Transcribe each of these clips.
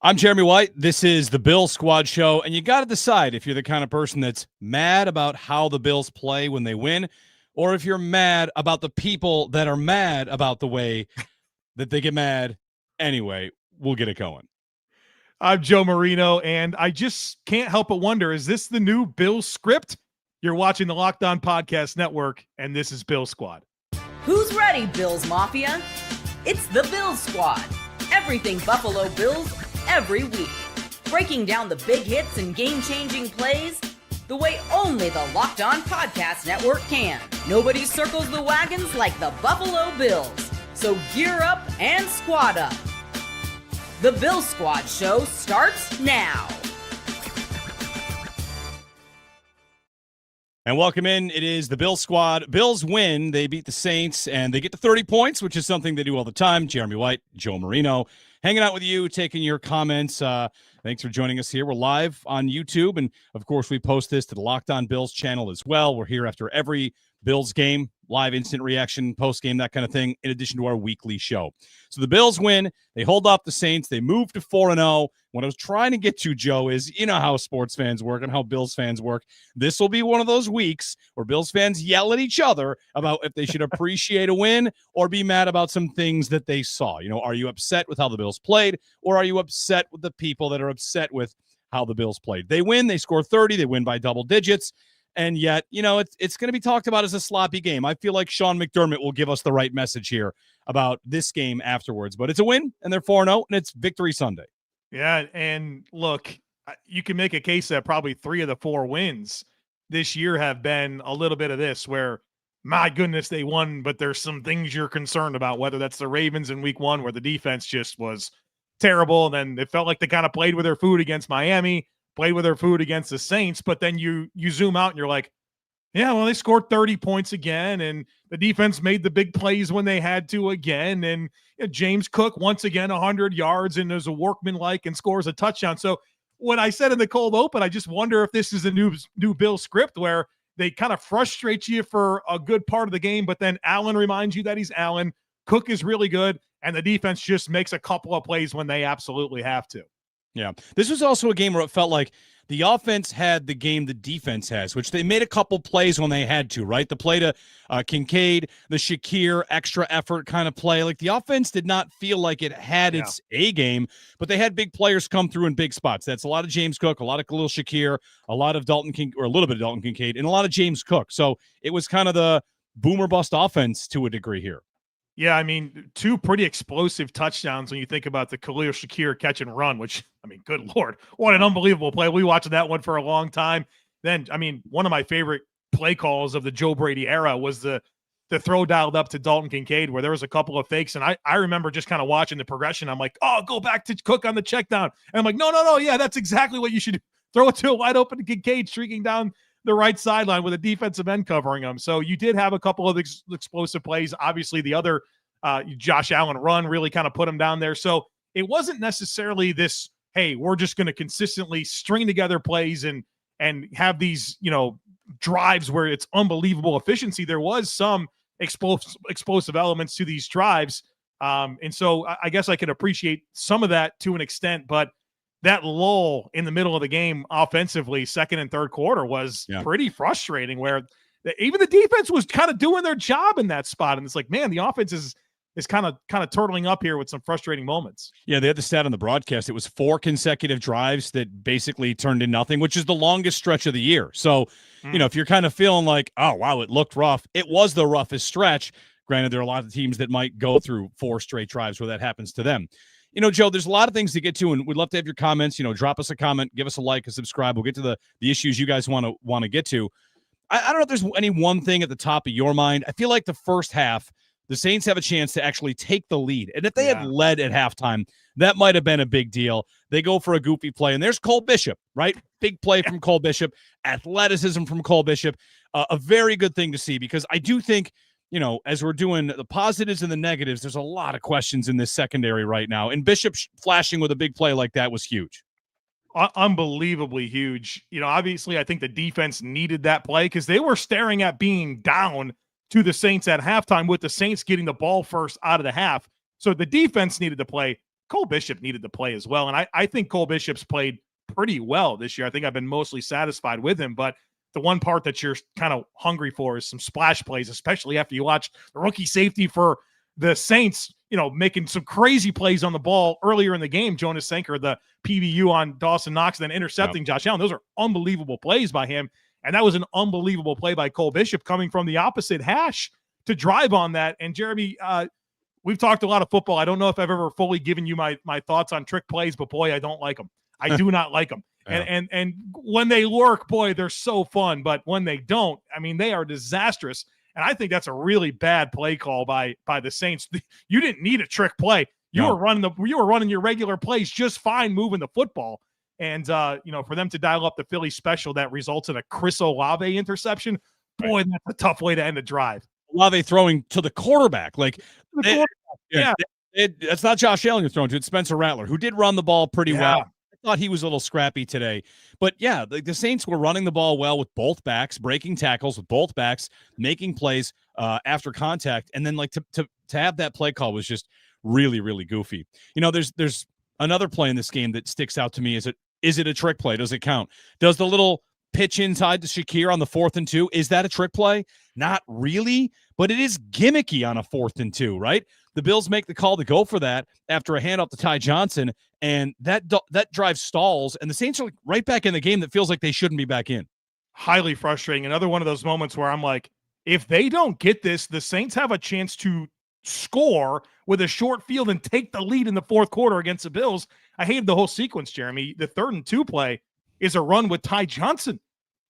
I'm Jeremy White. This is the Bills Squad Show, and you got to decide if you're the kind of person that's mad about how the Bills play when they win, or if you're mad about the people that are mad about the way that they get mad anyway. We'll get it going. I'm Joe Marino, and I just can't help but wonder, is this the new Bills script? You're watching the Locked On Podcast Network, and this is Bills Squad. Who's ready, Bills Mafia? It's the Bills Squad. Everything Buffalo Bills every week. Breaking down the big hits and game-changing plays the way only the Locked On Podcast Network can. Nobody circles the wagons like the Buffalo Bills. So gear up and squad up. The Bills Squad Show starts now. And welcome in. It is the Bills Squad. Bills win. They beat the Saints, and they get to 30 points, which is something they do all the time. Jeremy White, Joe Marino, hanging out with you, taking your comments. Thanks for joining us here. We're live on YouTube, and, of course, we post this to the Locked On Bills channel as well. We're here after every Bills game, live instant reaction, post-game, that kind of thing, in addition to our weekly show. So the Bills win. They hold off the Saints. They move to 4-0. What I was trying to get to, Joe, is you know how sports fans work and how Bills fans work. This will be one of those weeks where Bills fans yell at each other about if they should appreciate a win or be mad about some things that they saw. You know, are you upset with how the Bills played, or are you upset with the people that are upset with how the Bills played? They win. They score 30. They win by double digits. And yet, you know, it's going to be talked about as a sloppy game. I feel like Sean McDermott will give us the right message here about this game afterwards. But it's a win, and they're 4-0, and it's Victory Sunday. Yeah, and look, you can make a case that probably 3 of the 4 wins this year have been a little bit of this, where, my goodness, they won, but there's some things you're concerned about, whether that's the Ravens in week 1 where the defense just was terrible, and then it felt like they kind of played with their food against Miami, played with their food against the Saints, but then you zoom out and you're like, yeah, well, they scored 30 points again, and the defense made the big plays when they had to again, and James Cook, once again, 100 yards, and is a workmanlike and scores a touchdown. So when I said in the cold open, I just wonder if this is a new Bill script where they kind of frustrate you for a good part of the game, but then Allen reminds you that he's Allen, Cook is really good, and the defense just makes a couple of plays when they absolutely have to. Yeah. This was also a game where it felt like the offense had the game the defense has, which they made a couple plays when they had to, right? The play to Kincaid, the Shakir extra effort kind of play. Like, the offense did not feel like it had its A game, but they had big players come through in big spots. That's a lot of James Cook, a lot of Khalil Shakir, a lot of or a little bit of Dalton Kincaid, and a lot of James Cook. So it was kind of the boomer bust offense to a degree here. Yeah, I mean, 2 pretty explosive touchdowns when you think about the Khalil Shakir catch and run, which, I mean, good Lord, what an unbelievable play. We watched that one for a long time. Then, I mean, one of my favorite play calls of the Joe Brady era was the throw dialed up to Dalton Kincaid, where there was a couple of fakes. And I remember just kind of watching the progression. I'm like, oh, go back to Cook on the check down. And I'm like, no. Yeah, that's exactly what you should do. Throw it to a wide open Kincaid streaking down the right sideline with a defensive end covering him. So you did have a couple of explosive plays. Obviously, the other Josh Allen run really kind of put him down there. So it wasn't necessarily this, hey, we're just going to consistently string together plays and have these, you know, drives where it's unbelievable efficiency. There was some explosive elements to these drives. And so I guess I could appreciate some of that to an extent, but that lull in the middle of the game offensively, second and third quarter, was pretty frustrating, where even the defense was kind of doing their job in that spot. And it's like, man, the offense is kind of turtling up here with some frustrating moments. Yeah, they had the stat on the broadcast. It was 4 consecutive drives that basically turned in nothing, which is the longest stretch of the year. So, you know, if you're kind of feeling like, oh, wow, it looked rough, it was the roughest stretch. Granted, there are a lot of teams that might go through 4 straight drives where that happens to them. You know, Joe, there's a lot of things to get to, and we'd love to have your comments. You know, drop us a comment, give us a like, a subscribe. We'll get to the issues you guys want to get to. I don't know if there's any one thing at the top of your mind. I feel like the first half, the Saints have a chance to actually take the lead. And if they had led at halftime, that might have been a big deal. They go for a goofy play, and there's Cole Bishop, right? Big play from Cole Bishop, athleticism from Cole Bishop. A very good thing to see, because I do think, you know, as we're doing the positives and the negatives, there's a lot of questions in this secondary right now. And Bishop flashing with a big play like that was huge. Unbelievably huge. You know, obviously, I think the defense needed that play because they were staring at being down to the Saints at halftime, with the Saints getting the ball first out of the half. So the defense needed to play. Cole Bishop needed to play as well. And I think Cole Bishop's played pretty well this year. I think I've been mostly satisfied with him, but the one part that you're kind of hungry for is some splash plays, especially after you watch the rookie safety for the Saints, making some crazy plays on the ball earlier in the game. Jonas Sanker, the PBU on Dawson Knox, and then intercepting Josh Allen. Those are unbelievable plays by him. And that was an unbelievable play by Cole Bishop coming from the opposite hash to drive on that. And Jeremy, we've talked a lot of football. I don't know if I've ever fully given you my thoughts on trick plays, but boy, I don't like them. I do not like them. Yeah. And when they work, boy, they're so fun. But when they don't, I mean, they are disastrous. And I think that's a really bad play call by the Saints. You didn't need a trick play. You were running your regular plays just fine, moving the football. And for them to dial up the Philly special that results in a Chris Olave interception, boy, that's a tough way to end a drive. Olave throwing to the quarterback, that's not Josh Allen you're throwing to. It's Spencer Rattler, who did run the ball pretty well. I thought he was a little scrappy today. But, yeah, the Saints were running the ball well with both backs, breaking tackles with both backs, making plays after contact. And then, to have that play call was just really, really goofy. There's another play in this game that sticks out to me. Is it a trick play? Does it count? Does the little pitch inside to Shakir on the 4th and 2, is that a trick play? Not really, but it is gimmicky on a 4th and 2, right? The Bills make the call to go for that after a handoff to Ty Johnson, and that drive stalls, and the Saints are right back in the game that feels like they shouldn't be back in. Highly frustrating. Another one of those moments where I'm like, if they don't get this, the Saints have a chance to score with a short field and take the lead in the 4th quarter against the Bills. I hated the whole sequence, Jeremy. The 3rd and 2 play is a run with Ty Johnson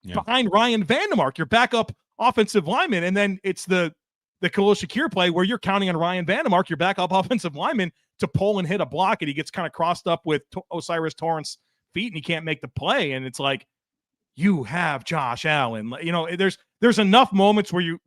behind Ryan Vandemark, your backup offensive lineman. And then it's the Khalil Shakir play where you're counting on Ryan Vandemark, your backup offensive lineman, to pull and hit a block, and he gets kind of crossed up with Osiris Torrance's feet, and he can't make the play. And it's like, you have Josh Allen. There's enough moments where you,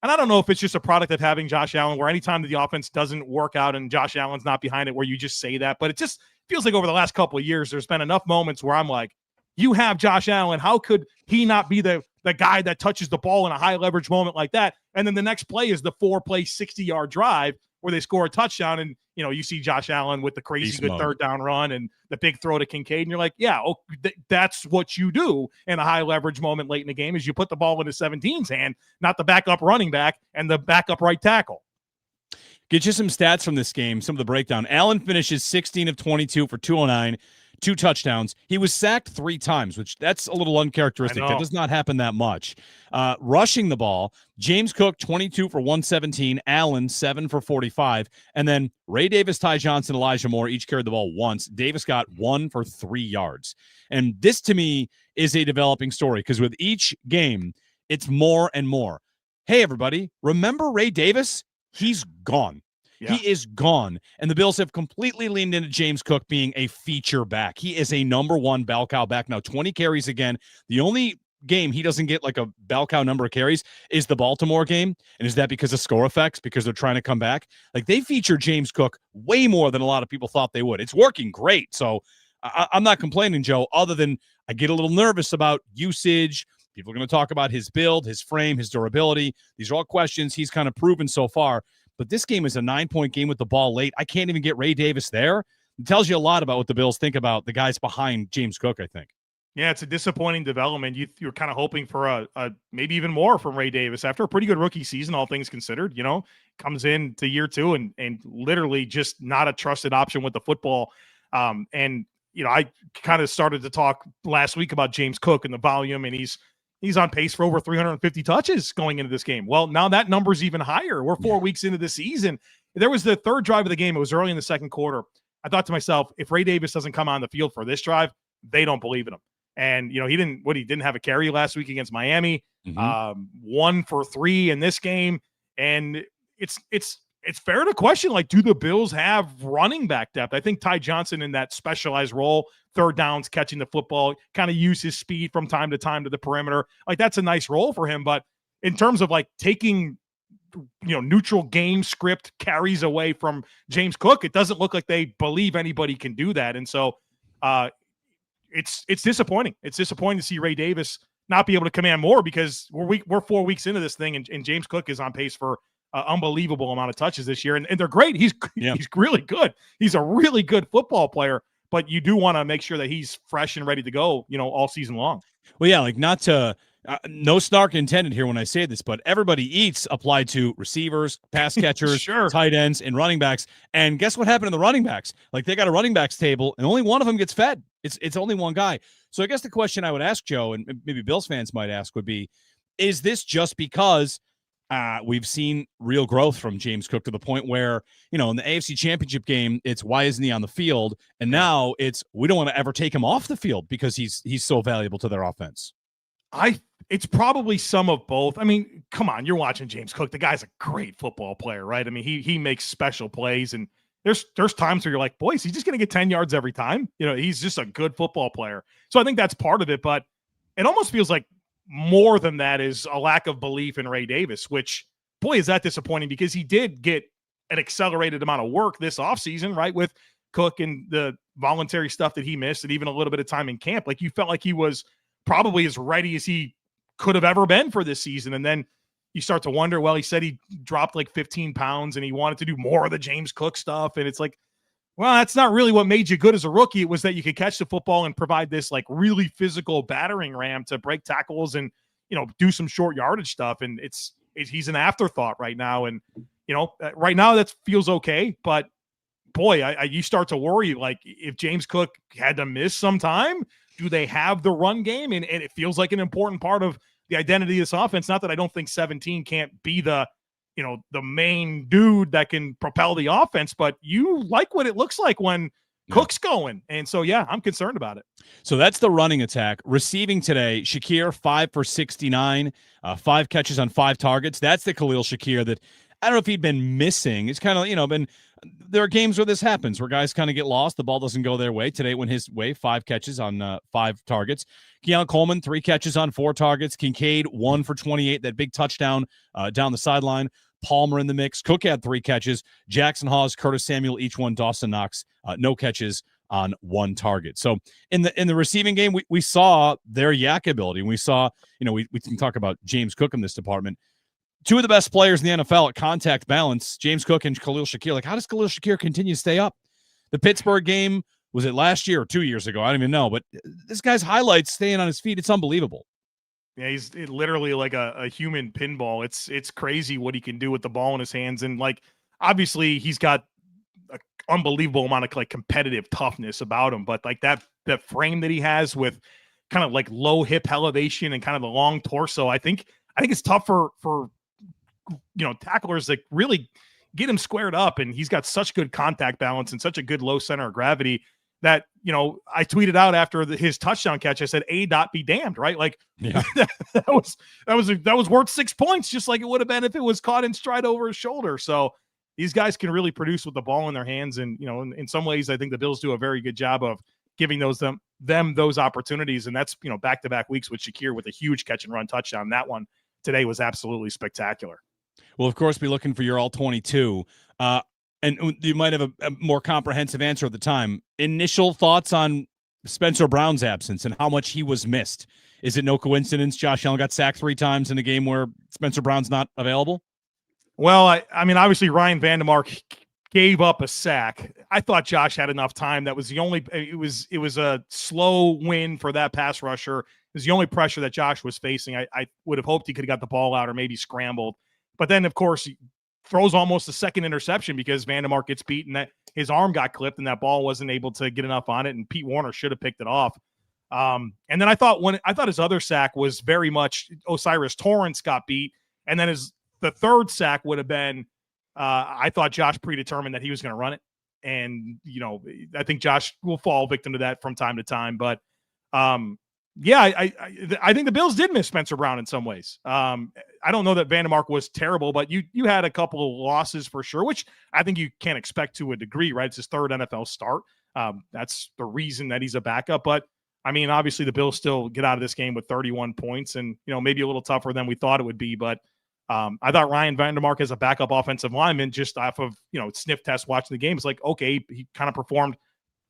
and I don't know if it's just a product of having Josh Allen, where anytime that the offense doesn't work out and Josh Allen's not behind it, where you just say that. But it just feels like over the last couple of years, there's been enough moments where I'm like, you have Josh Allen. How could he not be the guy that touches the ball in a high leverage moment like that? And then the next play is the 4-play 60-yard drive where they score a touchdown, and you see Josh Allen with the crazy good third down run and the big throw to Kincaid, and you're like, that's what you do in a high leverage moment late in the game, is you put the ball into 17's hand, not the backup running back and the backup right tackle. Get you some stats from this game, some of the breakdown. Allen finishes 16 of 22 for 209, 2 touchdowns. He was sacked 3 times, which that's a little uncharacteristic. That does not happen that much. Rushing the ball, James Cook 22 for 117, Allen 7 for 45, and then Ray Davis, Ty Johnson, Elijah Moore each carried the ball once. Davis got 1 for 3 yards. And this to me is a developing story, because with each game, it's more and more. Hey, everybody, remember Ray Davis? He's gone. Yeah. He is gone. And the Bills have completely leaned into James Cook being a feature back. He is a number 1 bell cow back now, 20 carries again. The only game he doesn't get like a bell cow number of carries is the Baltimore game. And is that because of score effects, because they're trying to come back? Like, they feature James Cook way more than a lot of people thought they would. It's working great. So I'm not complaining, Joe, other than I get a little nervous about usage. People are going to talk about his build, his frame, his durability. These are all questions he's kind of proven so far. But this game is a 9-point game with the ball late. I can't even get Ray Davis there. It tells you a lot about what the Bills think about the guys behind James Cook, I think. Yeah, it's a disappointing development. You're kind of hoping for a maybe even more from Ray Davis after a pretty good rookie season, all things considered. Comes in to year 2 and literally just not a trusted option with the football. I kind of started to talk last week about James Cook and the volume, and he's on pace for over 350 touches going into this game. Well, now that number's even higher. We're 4 weeks into the season. There was the 3rd drive of the game. It was early in the 2nd quarter. I thought to myself, if Ray Davis doesn't come on the field for this drive, they don't believe in him. And, he didn't have a carry last week against Miami, 1 for 3 in this game. And it's fair to question, do the Bills have running back depth? I think Ty Johnson in that specialized role, 3rd downs, catching the football, kind of use his speed from time to time to the perimeter. That's a nice role for him. But in terms of taking, neutral game script carries away from James Cook, it doesn't look like they believe anybody can do that. And so it's disappointing. It's disappointing to see Ray Davis not be able to command more, because we're 4 weeks into this thing, and James Cook is on pace for unbelievable amount of touches this year, and they're great. He's really good. He's a really good football player, but you do want to make sure that he's fresh and ready to go, all season long. Well, yeah, like not to no snark intended here when I say this, but everybody eats applied to receivers, pass catchers, Sure. tight ends, and running backs. And guess what happened to the running backs? Like they got a running backs table, and only one of them gets fed. It's only one guy. So I guess the question I would ask Joe, and maybe Bills fans might ask, would be, is this just because we've seen real growth from James Cook to the point where, in the AFC Championship game, it's why isn't he on the field? And now it's we don't want to ever take him off the field because he's so valuable to their offense. It's probably some of both. I mean, come on, you're watching James Cook. The guy's a great football player, right? I mean, he makes special plays, and there's times where you're like, boy, is he just going to get 10 yards every time? He's just a good football player. So I think that's part of it, but it almost feels like more than that is a lack of belief in Ray Davis, which, boy, is that disappointing because he did get an accelerated amount of work this offseason, right, with Cook and the voluntary stuff that he missed and even a little bit of time in camp. Like, you felt like he was probably as ready as he could have ever been for this season. And then you start to wonder, well, he said he dropped like 15 pounds and he wanted to do more of the James Cook stuff. And it's like, well, that's not really what made you good as a rookie. It was that you could catch the football and provide this like really physical battering ram to break tackles and, do some short yardage stuff. And he's an afterthought right now. And, right now that feels okay, but boy, you start to worry, like if James Cook had to miss some time, do they have the run game? And it feels like an important part of the identity of this offense. Not that I don't think 17 can't be the main dude that can propel the offense, but you like what it looks like when Cook's going. And so, yeah, I'm concerned about it. So that's the running attack. Receiving today, Shakir, 5 for 69, 5 catches on 5 targets. That's the Khalil Shakir that I don't know if he'd been missing. It's kind of, there are games where this happens, where guys kind of get lost. The ball doesn't go their way. Today went his way, 5 catches on 5 targets. Keon Coleman, 3 catches on 4 targets. Kincaid, 1 for 28, that big touchdown down the sideline. Palmer in the mix. Cook had 3 catches. Jackson Hawes, Curtis Samuel, each one. Dawson Knox, no catches on 1 target. So in the receiving game, we saw their yak ability. And we saw, we can talk about James Cook in this department. 2 of the best players in the NFL at contact balance, James Cook and Khalil Shakir. Like, how does Khalil Shakir continue to stay up? The Pittsburgh game, was it last year or 2 years ago? I don't even know. But this guy's highlights staying on his feet, it's unbelievable. Yeah, he's literally like a human pinball. It's crazy what he can do with the ball in his hands. And, like, obviously he's got an unbelievable amount of, like, competitive toughness about him. But, like, that frame that he has with kind of, like, low hip elevation and kind of the long torso, I think it's tough for tacklers that really get him squared up, and he's got such good contact balance and such a good low center of gravity that, I tweeted out after his touchdown catch, I said, A. be damned, right? Like, yeah. that was worth 6 points, just like it would have been if it was caught in stride over his shoulder. So these guys can really produce with the ball in their hands. And, in some ways, I think the Bills do a very good job of giving them those opportunities. And that's, back-to-back weeks with Shakir with a huge catch and run touchdown. That one today was absolutely spectacular. We'll, of course, be looking for your all-22. And you might have a more comprehensive answer at the time. Initial thoughts on Spencer Brown's absence and how much he was missed. Is it no coincidence Josh Allen got sacked 3 times in a game where Spencer Brown's not available? Well, I mean, obviously Ryan Vandermark gave up a sack. I thought Josh had enough time. That was the only – it was a slow win for that pass rusher. It was the only pressure that Josh was facing. I would have hoped he could have got the ball out or maybe scrambled. But then, of course, he throws almost a second interception because Vandermark gets beat and that his arm got clipped and that ball wasn't able to get enough on it, and Pete Warner should have picked it off. And then I thought his other sack was very much Osiris Torrance got beat, and then the third sack would have been I thought Josh predetermined that he was going to run it, and I think Josh will fall victim to that from time to time, but yeah, I think the Bills did miss Spencer Brown in some ways. I don't know that Vandermark was terrible, but you had a couple of losses for sure, which I think you can expect to a degree, right? It's his 3rd NFL start. That's the reason that he's a backup. But, I mean, obviously the Bills still get out of this game with 31 points and, maybe a little tougher than we thought it would be. But I thought Ryan Vandermark as a backup offensive lineman, just off of, sniff test watching the game, it's like, okay, he kind of performed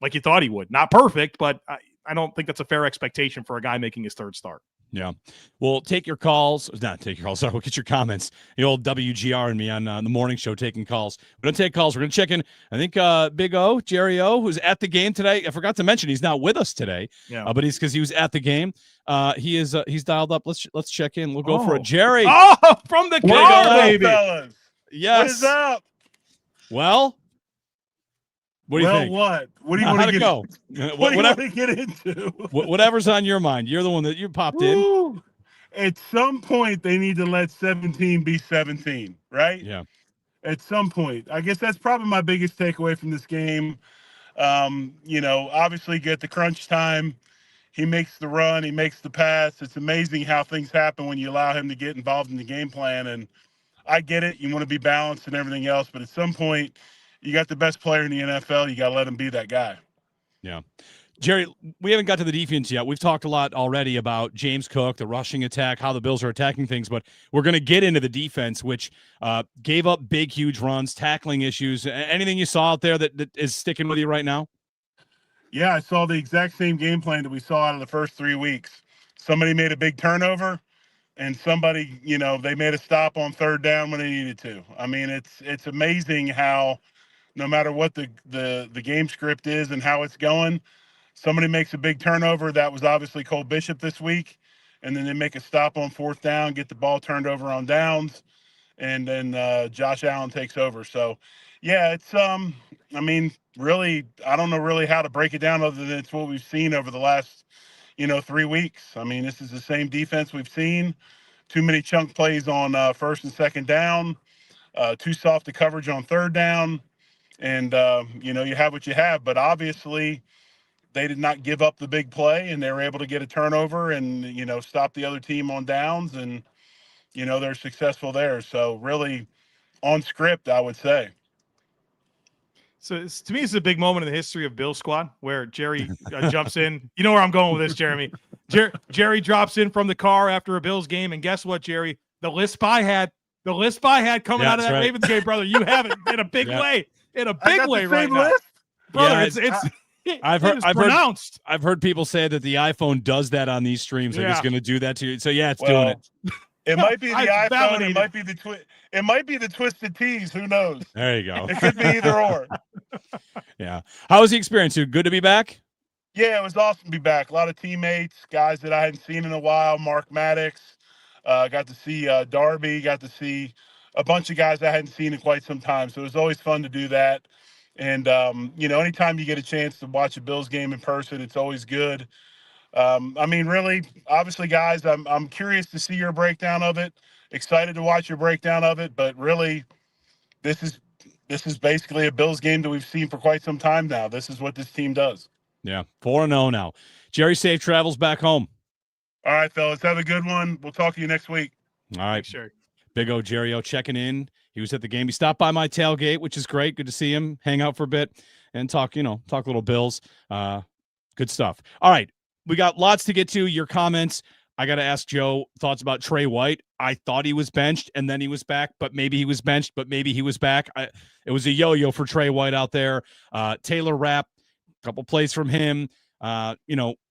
like you thought he would. Not perfect, but I don't think that's a fair expectation for a guy making his 3rd start. Yeah. We'll take your calls. Not take your calls. Sorry. We'll get your comments. The old WGR and me on the morning show taking calls. We don't take calls. We're going to check in. I think Big O, Jerry O, who's at the game today. I forgot to mention he's not with us today. Yeah. But he's because he was at the game. He's dialed up. Let's check in. We'll go for it. Jerry. Oh, from the car, baby. Fellas. Yes. What is up? Well, what do you think? What? What do you How'd want to it get? go? What do you want to get into? Whatever's on your mind. You're the one that you popped in. Woo. At some point, they need to let 17 be 17, right? Yeah. At some point. I guess that's probably my biggest takeaway from this game. Obviously get the crunch time. He makes the run. He makes the pass. It's amazing how things happen when you allow him to get involved in the game plan. And I get it. You want to be balanced and everything else. But at some point, you got the best player in the NFL. You got to let him be that guy. Yeah. Jerry, we haven't got to the defense yet. We've talked a lot already about James Cook, the rushing attack, how the Bills are attacking things, but we're going to get into the defense, which gave up big, huge runs, tackling issues. Anything you saw out there that is sticking with you right now? Yeah, I saw the exact same game plan that we saw out of the first 3 weeks. Somebody made a big turnover, and somebody, they made a stop on third down when they needed to. I mean, it's amazing how no matter what the game script is and how it's going, somebody makes a big turnover. That was obviously Cole Bishop this week. And then they make a stop on fourth down, get the ball turned over on downs, and then Josh Allen takes over. So, yeah, it's really, I don't know really how to break it down other than it's what we've seen over the last, 3 weeks. I mean, this is the same defense we've seen. Too many chunk plays on first and second down, too soft to coverage on third down. And, you have what you have. But obviously they did not give up the big play, and they were able to get a turnover and, stop the other team on downs. And, they're successful there. So really on script, I would say. So to me, it's a big moment in the history of Bill Squad where Jerry jumps in. You know where I'm going with this, Jeremy. Jerry drops in from the car after a Bills game. And guess what, Jerry? The lisp I had coming out of that Ravens game, brother, you have it in a big way. In a big way right now. Brother, I've heard people say that the iPhone does that on these streams. Like it's going to do that to you. So yeah, it's doing it. It might be the iPhone. It might be the Twisted Tees. Who knows? There you go. It could be either or. Yeah. How was the experience? Good to be back? Yeah, it was awesome to be back. A lot of teammates, guys that I hadn't seen in a while. Mark Maddox. Got to see Darby. Got to see a bunch of guys I hadn't seen in quite some time. So it was always fun to do that. And, anytime you get a chance to watch a Bills game in person, it's always good. Really, obviously, guys, I'm curious to see your breakdown of it. Excited to watch your breakdown of it. But really, this is basically a Bills game that we've seen for quite some time now. This is what this team does. Yeah, 4-0 now. Jerry, safe travels back home. All right, fellas, have a good one. We'll talk to you next week. All right. Sure. Big O Jerry O checking in. He was at the game. He stopped by my tailgate, which is great. Good to see him, hang out for a bit and talk a little Bills. Good stuff. All right. We got lots to get to. Your comments. I got to ask Joe thoughts about Trey White. I thought he was benched and then he was back, but maybe he was benched, but maybe he was back. It was a yo-yo for Trey White out there. Taylor Rapp, a couple plays from him.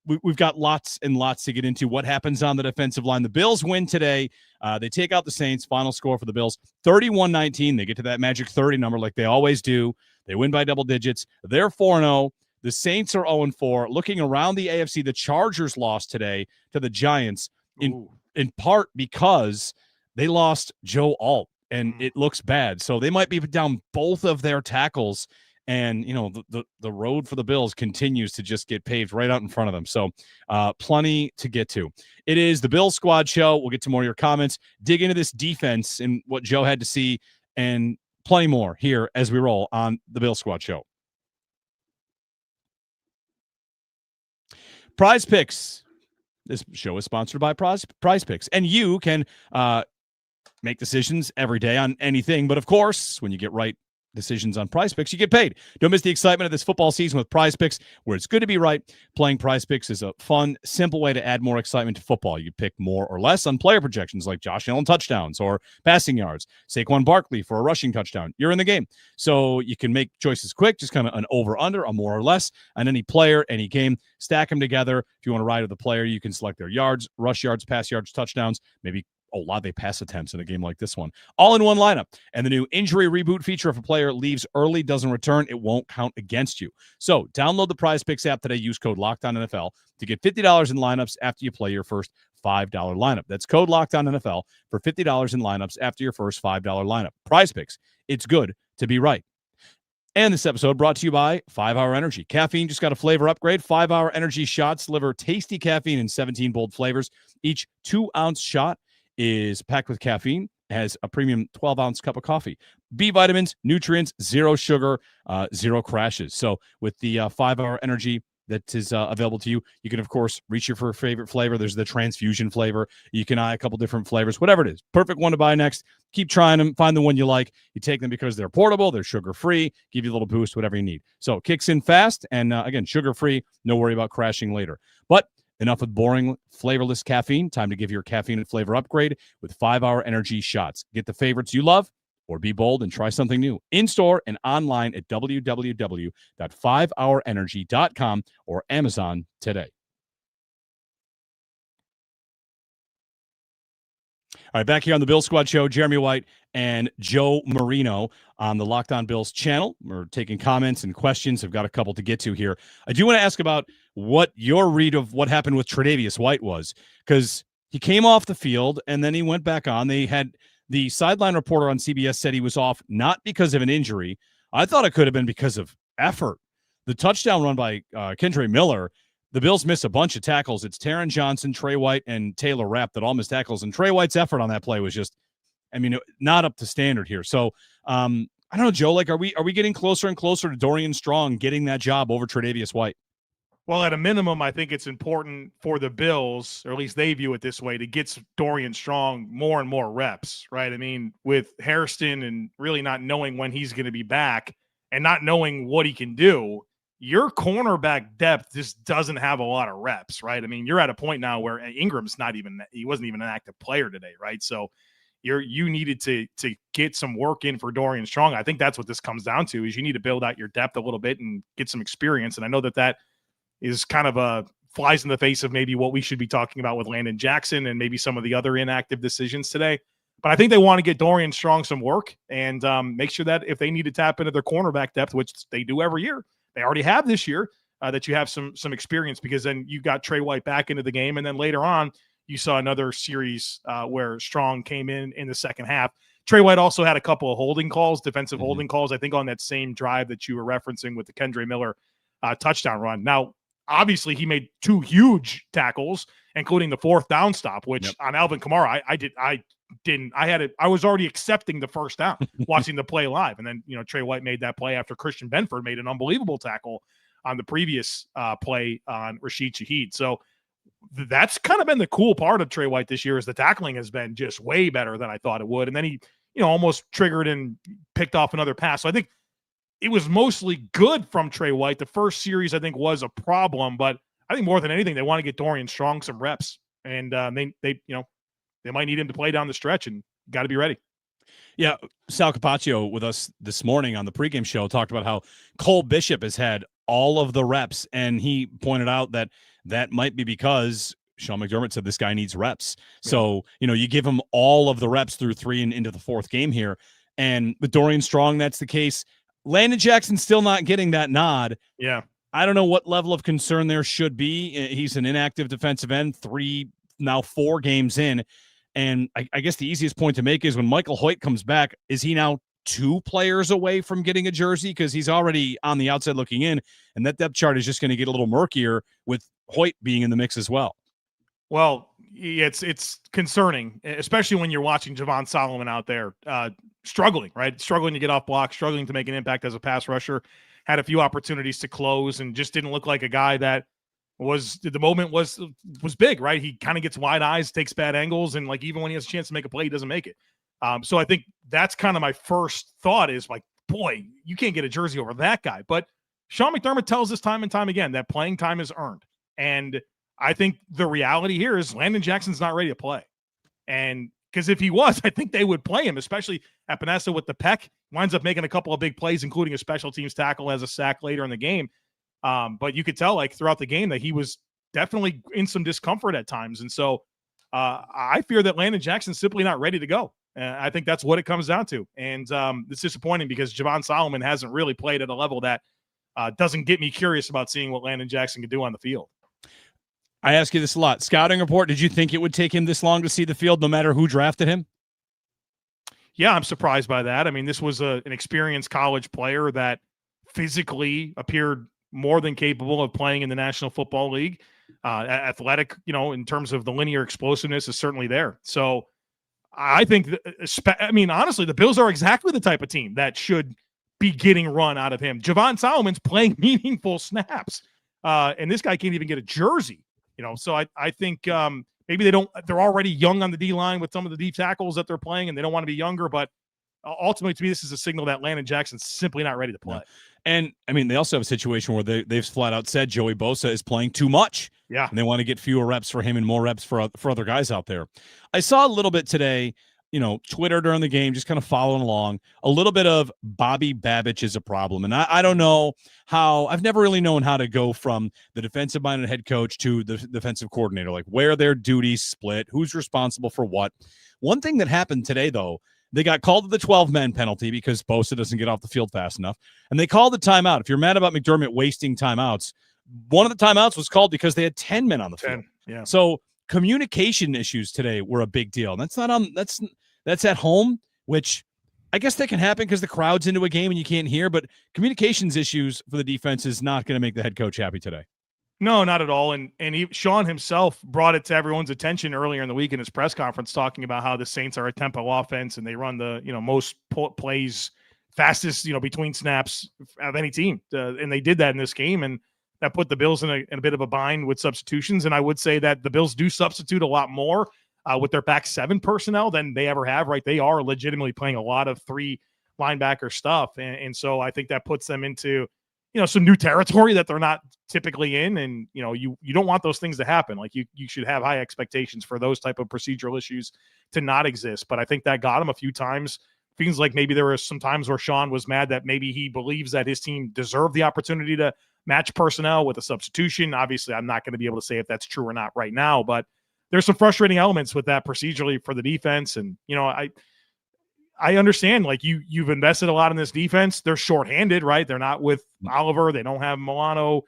We've got lots and lots to get into. What happens on the defensive line? The Bills win today. They take out the Saints. Final score for the Bills, 31-19. They get to that magic 30 number like they always do. They win by double digits. They're 4-0. The Saints are 0-4. Looking around the AFC, the Chargers lost today to the Giants in part because they lost Joe Alt, and it looks bad. So they might be down both of their tackles. And, the road for the Bills continues to just get paved right out in front of them. So plenty to get to. It is the Bills Squad show. We'll get to more of your comments, dig into this defense and what Joe had to see, and plenty more here as we roll on the Bills Squad show. Prize Picks. This show is sponsored by Prize Picks. And you can make decisions every day on anything. But, of course, when you get right decisions on Prize Picks, you get paid. Don't miss the excitement of this football season with Prize Picks, where it's good to be right. Playing Prize Picks is a fun, simple way to add more excitement to football. You pick more or less on player projections like Josh Allen touchdowns or passing yards, Saquon Barkley for a rushing touchdown. You're in the game. So you can make choices quick, just kind of an over-under, a more or less on any player, any game. Stack them together. If you want to ride with the player, you can select their yards, rush yards, pass yards, touchdowns, maybe Olave pass attempts in a game like this one. All in one lineup. And the new injury reboot feature, if a player leaves early, doesn't return, it won't count against you. So download the Prize Picks app today. Use code LOCKEDONNFL to get $50 in lineups after you play your first $5 lineup. That's code LOCKEDONNFL for $50 in lineups after your first $5 lineup. Prize Picks. It's good to be right. And this episode brought to you by 5 Hour Energy. Caffeine just got a flavor upgrade. 5 Hour Energy shots deliver tasty caffeine in 17 bold flavors. Each 2-ounce shot is packed with caffeine, has a premium 12-ounce cup of coffee, B vitamins, nutrients, zero sugar, zero crashes. So with the 5 Hour Energy that is available to you, you can, of course, reach your for a favorite flavor. There's the transfusion flavor. You can eye a couple different flavors, whatever it is. Perfect one to buy next. Keep trying them. Find the one you like. You take them because they're portable. They're sugar-free. Give you a little boost, whatever you need. So it kicks in fast. And again, sugar-free. No worry about crashing later. But enough with boring, flavorless caffeine. Time to give your caffeine and flavor upgrade with 5 Hour Energy shots. Get the favorites you love or be bold and try something new. In-store and online at www.5hourenergy.com or Amazon today. All right, back here on the Bill Squad Show, Jeremy White and Joe Marino on the Locked On Bills channel. We're taking comments and questions. I've got a couple to get to here. I do want to ask about what your read of what happened with Tre'Davious White was, because he came off the field and then he went back on. They had the sideline reporter on CBS said he was off not because of an injury. I thought it could have been because of effort. The touchdown run by Kendre Miller, the Bills miss a bunch of tackles. It's Taron Johnson, Trey White, and Taylor Rapp that all missed tackles. And Trey White's effort on that play was just, I mean, not up to standard here. So I don't know, Joe, like, are we getting closer and closer to Dorian Strong getting that job over Tre'Davious White? Well, at a minimum, I think it's important for the Bills, or at least they view it this way, to get Dorian Strong more and more reps, right? I mean, with Hairston and really not knowing when he's going to be back and not knowing what he can do, your cornerback depth just doesn't have a lot of reps, right? I mean, you're at a point now where Ingram's he wasn't even an active player today, right? So you needed to get some work in for Dorian Strong. I think that's what this comes down to, is you need to build out your depth a little bit and get some experience. And I know that is kind of a flies in the face of maybe what we should be talking about with Landon Jackson and maybe some of the other inactive decisions today. But I think they want to get Dorian Strong some work and make sure that if they need to tap into their cornerback depth, which they do every year, they already have this year, that you have some experience, because then you got Trey White back into the game. And then later on, you saw another series where Strong came in the second half. Trey White also had a couple of holding calls, defensive holding calls, I think on that same drive that you were referencing with the Kendre Miller touchdown run. Now, obviously, he made 2 huge tackles, including the 4th down stop, which on Alvin Kamara, I was already accepting the first down watching the play live. And then, Trey White made that play after Christian Benford made an unbelievable tackle on the previous play on Rashid Shaheed. So that's kind of been the cool part of Trey White this year, is the tackling has been just way better than I thought it would. And then he, almost triggered and picked off another pass. So I think it was mostly good from Trey White. The first series, I think, was a problem, but I think more than anything, they want to get Dorian Strong some reps, and they might need him to play down the stretch, and got to be ready. Yeah, Sal Capaccio with us this morning on the pregame show talked about how Cole Bishop has had all of the reps, and he pointed out that might be because Sean McDermott said this guy needs reps. Yeah. So, you give him all of the reps through 3 and into the 4th game here, and with Dorian Strong, that's the case. Landon Jackson's still not getting that nod. Yeah. I don't know what level of concern there should be. He's an inactive defensive end, 4 games in. And I guess the easiest point to make is when Michael Hoyt comes back, is he now 2 players away from getting a jersey? Because he's already on the outside looking in, and that depth chart is just going to get a little murkier with Hoyt being in the mix as well. Well, it's concerning, especially when you're watching Javon Solomon out there struggling, right? Struggling to get off block, struggling to make an impact as a pass rusher. Had a few opportunities to close and just didn't look like a guy that was big, right? He kind of gets wide eyes, takes bad angles, and like even when he has a chance to make a play, he doesn't make it. So I think that's kind of my first thought is like boy, you can't get a jersey over that guy. But Sean McDermott tells us time and time again that playing time is earned. And I think the reality here is Landon Jackson's not ready to play. And because if he was, I think they would play him, especially Epinesa with the pec. Winds up making a couple of big plays, including a special teams tackle as a sack later in the game. But you could tell, like, throughout the game that he was definitely in some discomfort at times. And so I fear that Landon Jackson's simply not ready to go. I think that's what it comes down to. And it's disappointing because Javon Solomon hasn't really played at a level that doesn't get me curious about seeing what Landon Jackson can do on the field. I ask you this a lot. Scouting report, did you think it would take him this long to see the field no matter who drafted him? Yeah, I'm surprised by that. I mean, this was an experienced college player that physically appeared more than capable of playing in the National Football League. Athletic, in terms of the linear explosiveness is certainly there. So I think, honestly, the Bills are exactly the type of team that should be getting run out of him. Javon Solomon's playing meaningful snaps, and this guy can't even get a jersey. So I think maybe they're already young on the D-line with some of the deep tackles that they're playing, and they don't want to be younger. But ultimately, to me, this is a signal that Landon Jackson's simply not ready to play. Yeah. And, they also have a situation where they've flat out said Joey Bosa is playing too much. Yeah. And they want to get fewer reps for him and more reps for other guys out there. I saw a little bit today, Twitter during the game, just kind of following along. A little bit of Bobby Babich is a problem. And I don't know how – I've never really known how to go from the defensive-minded head coach to the defensive coordinator, like where their duties split, who's responsible for what. One thing that happened today, though, they got called to the 12-man penalty because Bosa doesn't get off the field fast enough. And they called the timeout. If you're mad about McDermott wasting timeouts, one of the timeouts was called because they had 10 men on the field. Yeah. So communication issues today were a big deal. That's not on that's at home, which I guess that can happen because the crowd's into a game and you can't hear, but communications issues for the defense is not going to make the head coach happy today. No, not at all. And Sean himself brought it to everyone's attention earlier in the week in his press conference, talking about how the Saints are a tempo offense and they run the most plays fastest between snaps of any team, and they did that in this game, and that put the Bills in a bit of a bind with substitutions. And I would say that the Bills do substitute a lot more with their back seven personnel than they ever have. Right, they are legitimately playing a lot of three linebacker stuff, and so I think that puts them into some new territory that they're not typically in. And, you don't want those things to happen. Like you should have high expectations for those type of procedural issues to not exist. But I think that got him a few times. Feels like maybe there were some times where Sean was mad that maybe he believes that his team deserved the opportunity to match personnel with a substitution. Obviously, I'm not going to be able to say if that's true or not right now, but there's some frustrating elements with that procedurally for the defense. And, I understand, like you've invested a lot in this defense. They're shorthanded, right? They're not with Oliver. They don't have Milano.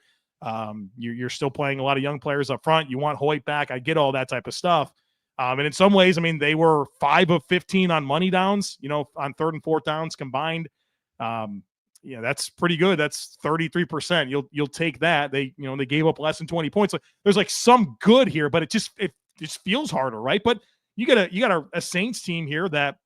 You're still playing a lot of young players up front. You want Hoyt back. I get all that type of stuff. And in some ways, they were 5 of 15 on money downs, on third and fourth downs combined. That's pretty good. That's 33%. You'll take that. They gave up less than 20 points. So there's like some good here, but it just feels harder, right? But you got a Saints team here that,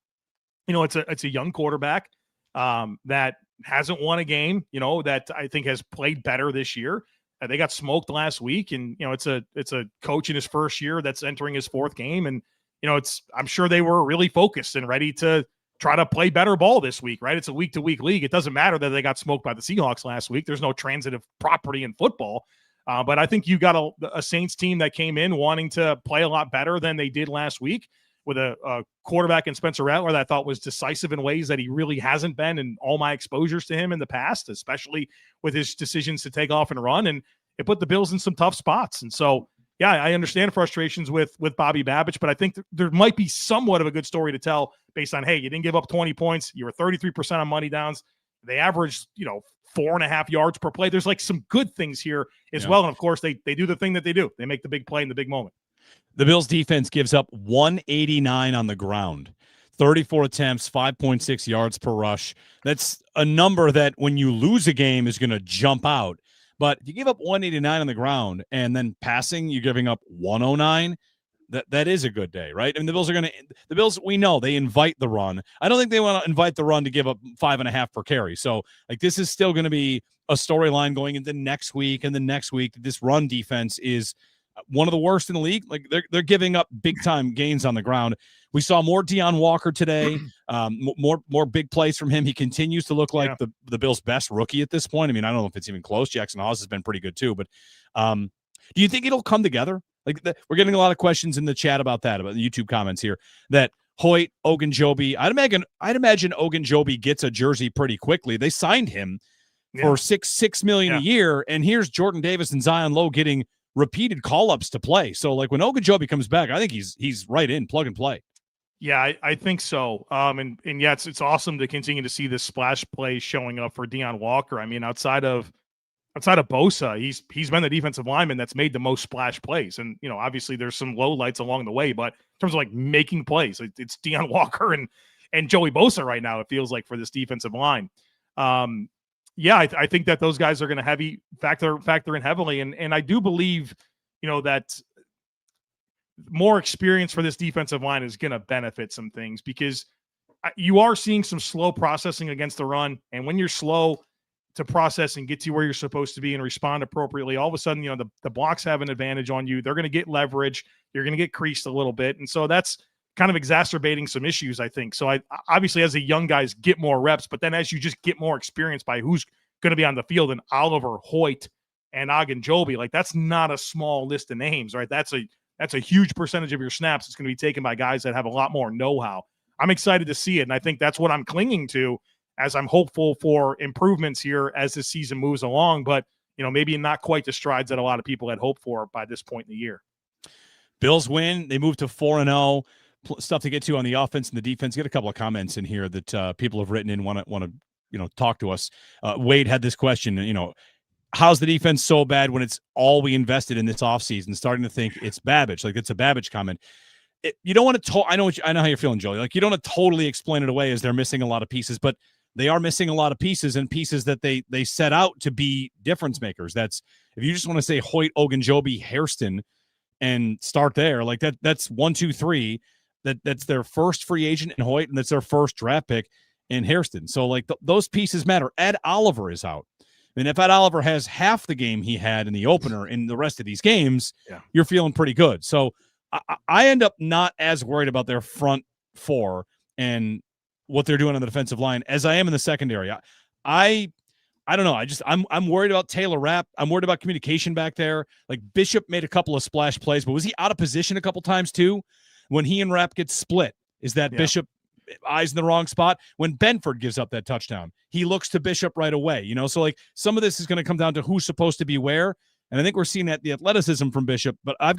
it's a young quarterback that hasn't won a game, that I think has played better this year. They got smoked last week, and it's a coach in his first year that's entering his fourth game, and I'm sure they were really focused and ready to try to play better ball this week, right? It's a week-to-week league. It doesn't matter that they got smoked by the Seahawks last week. There's no transitive property in football. But I think you got a Saints team that came in wanting to play a lot better than they did last week, with a quarterback in Spencer Rattler that I thought was decisive in ways that he really hasn't been in all my exposures to him in the past, especially with his decisions to take off and run. And it put the Bills in some tough spots. And so, yeah, I understand frustrations with Bobby Babich, but I think there might be somewhat of a good story to tell based on, hey, you didn't give up 20 points. You were 33% on money downs. They averaged, 4.5 yards per play. There's like some good things here as well. And of course, they do the thing that they do. They make the big play in the big moment. The Bills defense gives up 189 on the ground, 34 attempts, 5.6 yards per rush. That's a number that when you lose a game is going to jump out. But if you give up 189 on the ground and then passing, you're giving up 109. That is a good day, right? The Bills, we know they invite the run. I don't think they want to invite the run to give up 5.5 per carry. So like this is still going to be a storyline going into next week and the next week. This run defense is one of the worst in the league. Like they're giving up big time gains on the ground. We saw more Deion Walker today, more big plays from him. He continues to look like the Bills' best rookie at this point. I mean, I don't know if it's even close. Jackson Hawes has been pretty good too, but do you think it'll come together? Like we're getting a lot of questions in the chat about that, about the YouTube comments here, that Hoyt, Ogunjobi, I'd imagine Ogunjobi gets a jersey pretty quickly. They signed him for $6 million a year, and here's Jordan Davis and Zion Lowe getting repeated call-ups to play. So like when Ogunjobi comes back, I think he's right in, plug and play. Yeah, I think so. And yeah, it's awesome to continue to see this splash play showing up for Deion Walker. I mean, outside of Bosa, he's been the defensive lineman that's made the most splash plays. And, obviously there's some low lights along the way, but in terms of like making plays, it's Deion Walker and Joey Bosa right now, it feels like, for this defensive line. I think that those guys are going to factor in heavily. And I do believe, that more experience for this defensive line is going to benefit some things, because you are seeing some slow processing against the run. And when you're slow to process and get to where you're supposed to be and respond appropriately, all of a sudden, the blocks have an advantage on you. They're going to get leverage. You're going to get creased a little bit. And so that's kind of exacerbating some issues, I think. So I obviously, as a young guys, get more reps, but then as you just get more experience by who's going to be on the field, and Oliver, Hoyt, and Ogunjobi, like that's not a small list of names, right? That's a huge percentage of your snaps. It's going to be taken by guys that have a lot more know-how. I'm excited to see it, and I think that's what I'm clinging to as I'm hopeful for improvements here as this season moves along, but maybe not quite the strides that a lot of people had hoped for by this point in the year. Bills win. They move to 4-0. Stuff to get to on the offense and the defense. Get a couple of comments in here that people have written in, want to talk to us. Wade had this question, how's the defense so bad when it's all we invested in this offseason? Starting to think it's Babbage, like it's a Babbage comment. You don't want to I know how you're feeling, Joey. Like you don't want to totally explain it away as they're missing a lot of pieces, but they are missing a lot of pieces, and pieces that they set out to be difference makers. That's, if you just want to say Hoyt, Ogunjobi, Hairston and start there, like that's 1, 2, 3. That's their first free agent in Hoyt, and that's their first draft pick in Hairston. So like those pieces matter. Ed Oliver is out. And if Ed Oliver has half the game he had in the opener in the rest of these games, you're feeling pretty good. So I end up not as worried about their front four and what they're doing on the defensive line as I am in the secondary. I don't know. I'm worried about Taylor Rapp. I'm worried about communication back there. Like Bishop made a couple of splash plays, but was he out of position a couple times too? When he and Rapp get split, is that Bishop eyes in the wrong spot? When Benford gives up that touchdown, he looks to Bishop right away, So like some of this is going to come down to who's supposed to be where. And I think we're seeing that the athleticism from Bishop, but I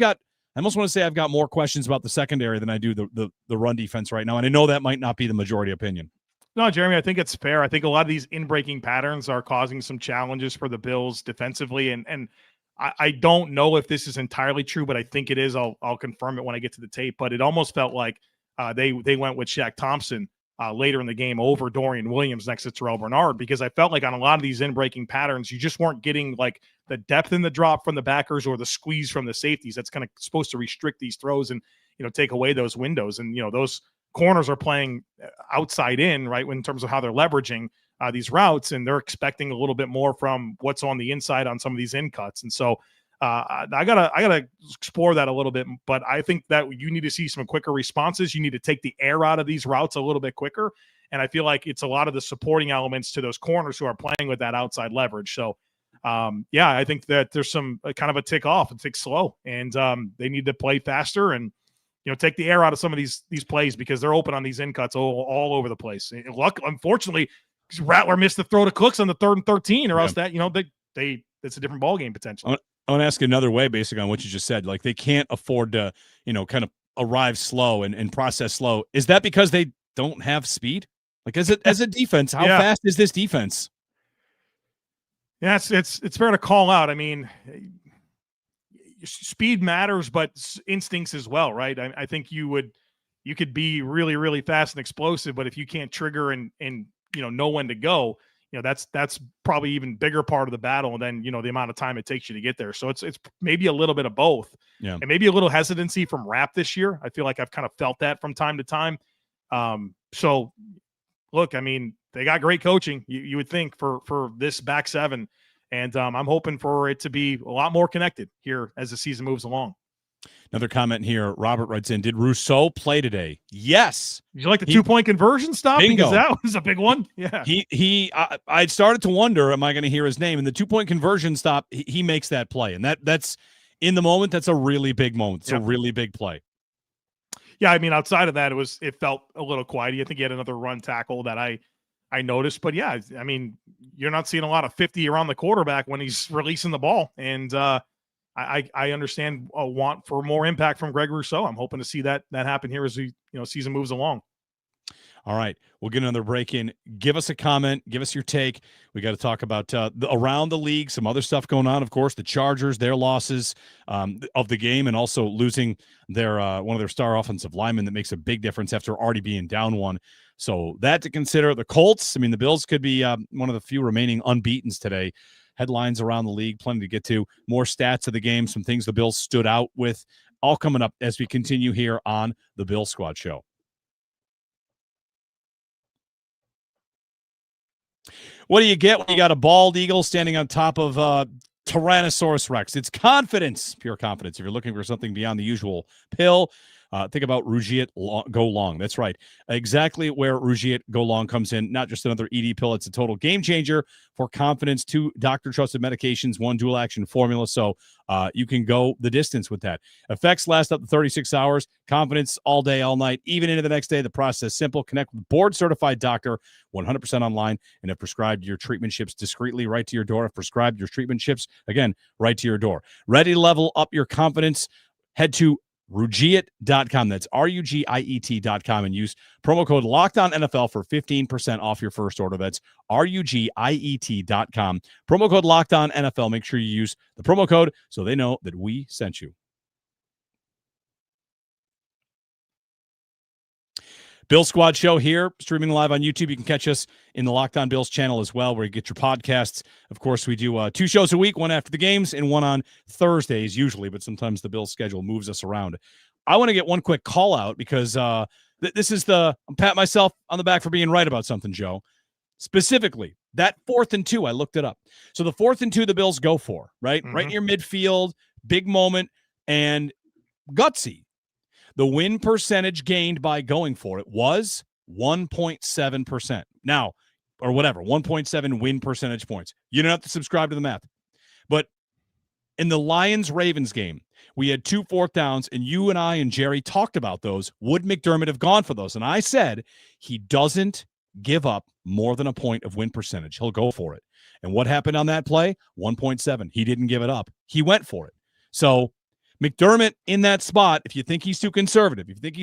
almost want to say I've got more questions about the secondary than I do the run defense right now. And I know that might not be the majority opinion. No, Jeremy, I think it's fair. I think a lot of these in-breaking patterns are causing some challenges for the Bills defensively. And I don't know if this is entirely true, but I think it is. I'll confirm it when I get to the tape. But it almost felt like they went with Shaq Thompson later in the game over Dorian Williams next to Terrell Bernard, because I felt like on a lot of these in-breaking patterns, you just weren't getting like the depth in the drop from the backers or the squeeze from the safeties. That's kind of supposed to restrict these throws and take away those windows. And those corners are playing outside in, right, in terms of how they're leveraging these routes, and they're expecting a little bit more from what's on the inside on some of these in cuts. And so I gotta explore that a little bit, but I think that you need to see some quicker responses. You need to take the air out of these routes a little bit quicker. And I feel like it's a lot of the supporting elements to those corners who are playing with that outside leverage. So I think that there's some kind of a tick off and tick slow, and they need to play faster and take the air out of some of these plays, because they're open on these in cuts all over the place. Unfortunately, Rattler missed the throw to Cooks on the 3rd and 13, or else that it's a different ball game potentially. I want to ask another way, basically on what you just said. Like they can't afford to kind of arrive slow and process slow. Is that because they don't have speed? Like as a defense, how fast is this defense? Yeah, it's fair to call out. I mean, speed matters, but instincts as well, right? I think you could be really, really fast and explosive, but if you can't trigger and know when to go, that's probably even bigger part of the battle than the amount of time it takes you to get there. So it's maybe a little bit of both, and maybe a little hesitancy from Rapp this year. I feel like I've kind of felt that from time to time. So look, I mean, they got great coaching. You would think for this back seven, And I'm hoping for it to be a lot more connected here as the season moves along. Another comment here. Robert writes in, did Rousseau play today? Yes. Did you like the 2-point conversion stop? Bingo. Because that was a big one. Yeah. I started to wonder, am I going to hear his name? And the 2-point conversion stop, he makes that play. And that's in the moment, that's a really big moment. It's a really big play. Yeah, I mean, outside of that, it felt a little quiet. I think he had another run tackle that I noticed. But yeah, I mean, you're not seeing a lot of 50 around the quarterback when he's releasing the ball. And I understand a want for more impact from Greg Rousseau. I'm hoping to see that happen here as the season moves along. All right, we'll get another break in. Give us a comment. Give us your take. We got to talk about around the league, some other stuff going on. Of course, the Chargers, their losses of the game, and also losing their one of their star offensive linemen that makes a big difference after already being down one. So that to consider. The Colts, I mean, the Bills could be one of the few remaining unbeatens today. Headlines around the league, plenty to get to. More stats of the game, some things the Bills stood out with, all coming up as we continue here on the Bill Squad Show. What do you get when you got a bald eagle standing on top of Tyrannosaurus Rex? It's confidence, pure confidence. If you're looking for something beyond the usual pill, think about Rougiet Go Long. That's right. Exactly where Rougiet Go Long comes in. Not just another ED pill. It's a total game changer for confidence. 2 doctor-trusted medications, 1 dual-action formula. So you can go the distance with that. Effects last up to 36 hours. Confidence all day, all night, even into the next day. The process is simple. Connect with a board-certified doctor, 100% online, and have prescribed your treatment chips discreetly right to your door. Have prescribed your treatment chips, again, right to your door. Ready to level up your confidence? Head to Rougiet.com. That's RUGIET.com and use promo code LOCKEDONNFL for 15% off your first order. That's RUGIET.com. Promo code LOCKEDONNFL. Make sure you use the promo code so they know that we sent you. Bill Squad Show here, streaming live on YouTube. You can catch us in the Locked On Bills channel as well, where you get your podcasts. Of course, we do 2 shows a week, one after the games and one on Thursdays usually, but sometimes the Bills schedule moves us around. I want to get one quick call out because this is I'm pat myself on the back for being right about something, Joe. Specifically, that 4th and 2, I looked it up. So the 4th and 2 the Bills go for, right? Mm-hmm. Right near midfield, big moment, and gutsy. The win percentage gained by going for it was 1.7%. Now, or whatever, 1.7 win percentage points. You don't have to subscribe to the math. But in the Lions-Ravens game, we had 2 4th downs, and you and I and Jerry talked about those. Would McDermott have gone for those? And I said he doesn't give up more than a point of win percentage. He'll go for it. And what happened on that play? 1.7. He didn't give it up. He went for it. So McDermott in that spot, if you think he's too conservative, if you think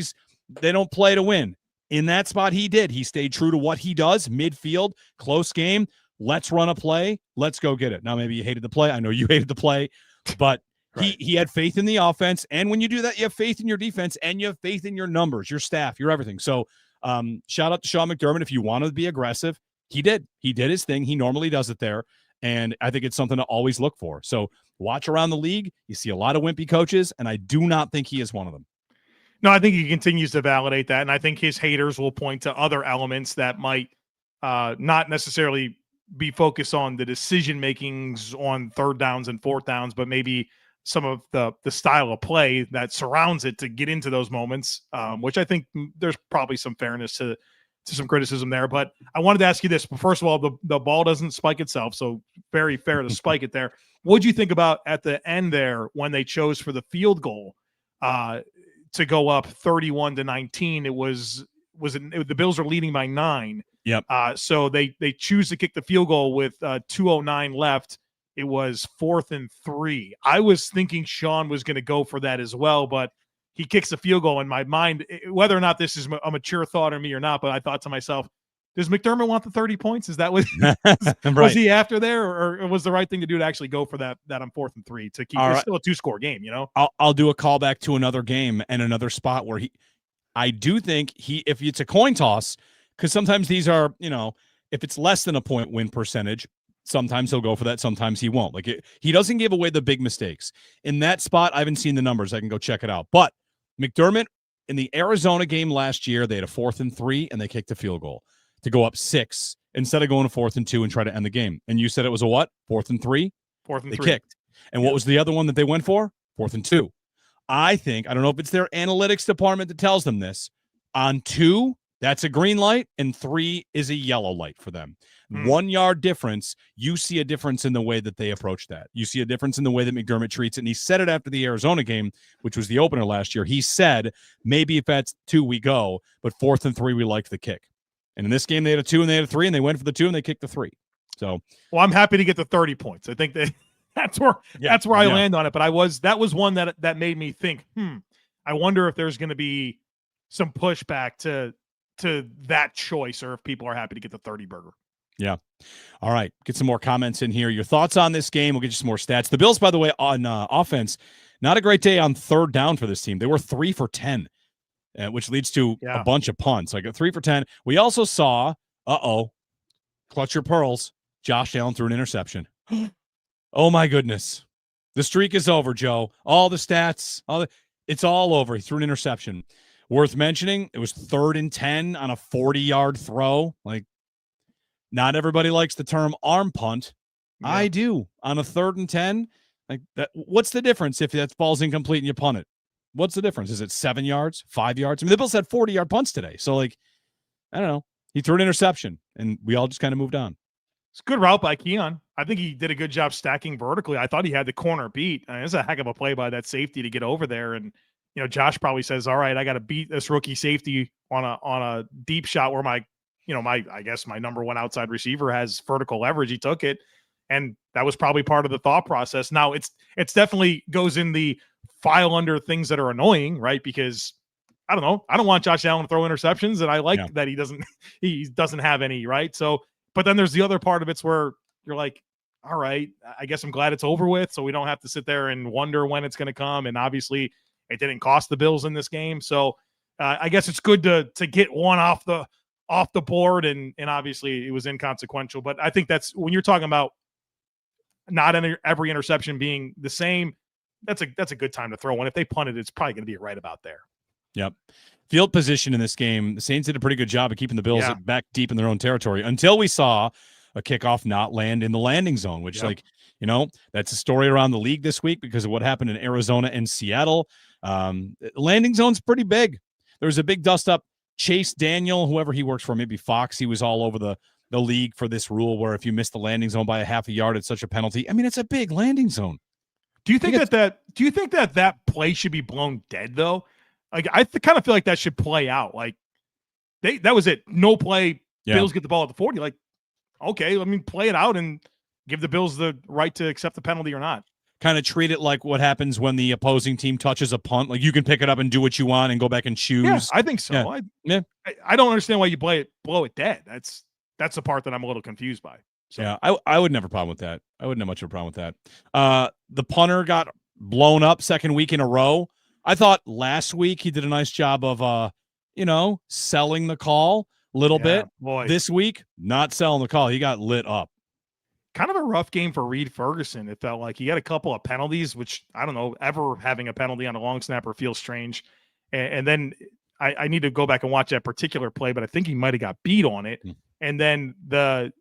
they don't play to win, in that spot he did. He stayed true to what he does, midfield, close game. Let's run a play. Let's go get it. Now, maybe you hated the play. I know you hated the play, but right. he had faith in the offense. And when you do that, you have faith in your defense and you have faith in your numbers, your staff, your everything. So shout out to Sean McDermott. If you want to be aggressive, he did. He did his thing. He normally does it there. And I think it's something to always look for. So watch around the league. You see a lot of wimpy coaches, and I do not think he is one of them. No, I think he continues to validate that. And I think his haters will point to other elements that might not necessarily be focused on the decision makings on 3rd downs and 4th downs, but maybe some of the style of play that surrounds it to get into those moments, which I think there's probably some fairness to some criticism there. But I wanted to ask you this. First of all, the ball doesn't spike itself, so very fair to spike it there. What do you think about at the end there when they chose for the field goal to go up 31-19? It was the Bills are leading by 9. Yep. So they choose to kick the field goal with 2:09 left. It was 4th and 3. I was thinking Sean was going to go for that as well, but he kicks a field goal in my mind, whether or not this is a mature thought or me or not. But I thought to myself, does McDermott want the 30 points? Is that what right. Was he after there, or was the right thing to do to actually go for that on 4th and 3 to keep it's still a 2-score game, you know? I'll do a callback to another game and another spot where I do think if it's a coin toss, because sometimes these are, if it's less than a point win percentage, sometimes he'll go for that. Sometimes he won't. He doesn't give away the big mistakes. In that spot, I haven't seen the numbers. I can go check it out. But McDermott, in the Arizona game last year, they had a 4th and 3, and they kicked a field goal to go up 6 instead of going to 4th and 2 and try to end the game. And you said it was a what? 4th and 3? 4th and they 3. Kicked. And what was the other one that they went for? 4th and 2. I don't know if it's their analytics department that tells them this. On 2, that's a green light, and 3 is a yellow light for them. 1 yard difference, you see a difference in the way that they approach that. You see a difference in the way that McDermott treats it. And he said it after the Arizona game, which was the opener last year. He said, maybe if that's 2, we go, but 4th and 3, we like the kick. And in this game, they had a 2 and they had a 3, and they went for the 2 and they kicked the 3. So, well, I'm happy to get the 30 points. I think that's where I land on it. But that was one that made me think, I wonder if there's going to be some pushback to that choice, or if people are happy to get the 30 burger. Yeah. All right. Get some more comments in here. Your thoughts on this game. We'll get you some more stats. The Bills, by the way, on offense, not a great day on 3rd down for this team. They were 3 for 10, which leads to a bunch of punts. Like a 3 for 10. We also saw, clutch your pearls, Josh Allen threw an interception. Oh, my goodness. The streak is over, Joe. All the stats, it's all over. He threw an interception. Worth mentioning, it was 3rd and 10 on a 40-yard throw. Like, not everybody likes the term arm punt. Yeah. I do. On a 3rd and 10, like that. What's the difference if that ball's incomplete and you punt it? What's the difference? Is it 7 yards, 5 yards? I mean, the Bills had 40-yard punts today. So, like, I don't know. He threw an interception, and we all just kind of moved on. It's a good route by Keon. I think he did a good job stacking vertically. I thought he had the corner beat. I mean, it's a heck of a play by that safety to get over there. And, Josh probably says, all right, I got to beat this rookie safety on a deep shot where my number one outside receiver has vertical leverage. He took it, and that was probably part of the thought process. Now it's definitely goes in the file under things that are annoying, right? Because I don't know. I don't want Josh Allen to throw interceptions, and I like that he doesn't have any, right? So, but then there's the other part of it's where you're like, all right, I guess I'm glad it's over with, so we don't have to sit there and wonder when it's going to come. And obviously, it didn't cost the Bills in this game, so I guess it's good to get one off the board, and obviously it was inconsequential. But I think that's when you're talking about not every interception being the same. That's a good time to throw one. If they punt it, it's probably going to be right about there. Yep. Field position in this game, the Saints did a pretty good job of keeping the Bills back deep in their own territory until we saw a kickoff not land in the landing zone, which that's a story around the league this week because of what happened in Arizona and Seattle. Landing zone's pretty big. There was a big dust up. Chase Daniel, whoever he works for, maybe Fox, he was all over the league for this rule where if you miss the landing zone by a half a yard, it's such a penalty. I mean, it's a big landing zone. Do you think that play should be blown dead though? Like I kind of feel like that should play out. Like that was it. No play. Yeah. Bills get the ball at the 40. Like, okay, let me play it out and give the Bills the right to accept the penalty or not. Kind of treat it like what happens when the opposing team touches a punt. Like you can pick it up and do what you want and go back and choose. Yeah, I think so. Yeah. I don't understand why you blow it dead. That's the part that I'm a little confused by. So. Yeah, I wouldn't have a problem with that. I wouldn't have much of a problem with that. The punter got blown up second week in a row. I thought last week he did a nice job of, selling the call a little bit. Boy. This week, not selling the call. He got lit up. Kind of a rough game for Reed Ferguson. It felt like he had a couple of penalties, which I don't know, ever having a penalty on a long snapper feels strange. And then I need to go back and watch that particular play, but I think he might have got beat on it. And then the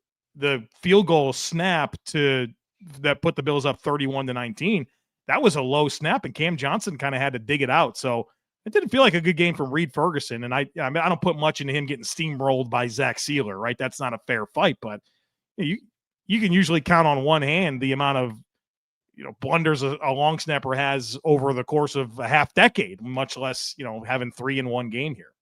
field goal snap that put the Bills up 31-19. That was a low snap, and Cam Johnson kind of had to dig it out. So it didn't feel like a good game from Reed Ferguson. And I don't put much into him getting steamrolled by Zach Sealer, right? That's not a fair fight, but you can usually count on one hand the amount of blunders a long snapper has over the course of a half decade, much less having 3 in one game here.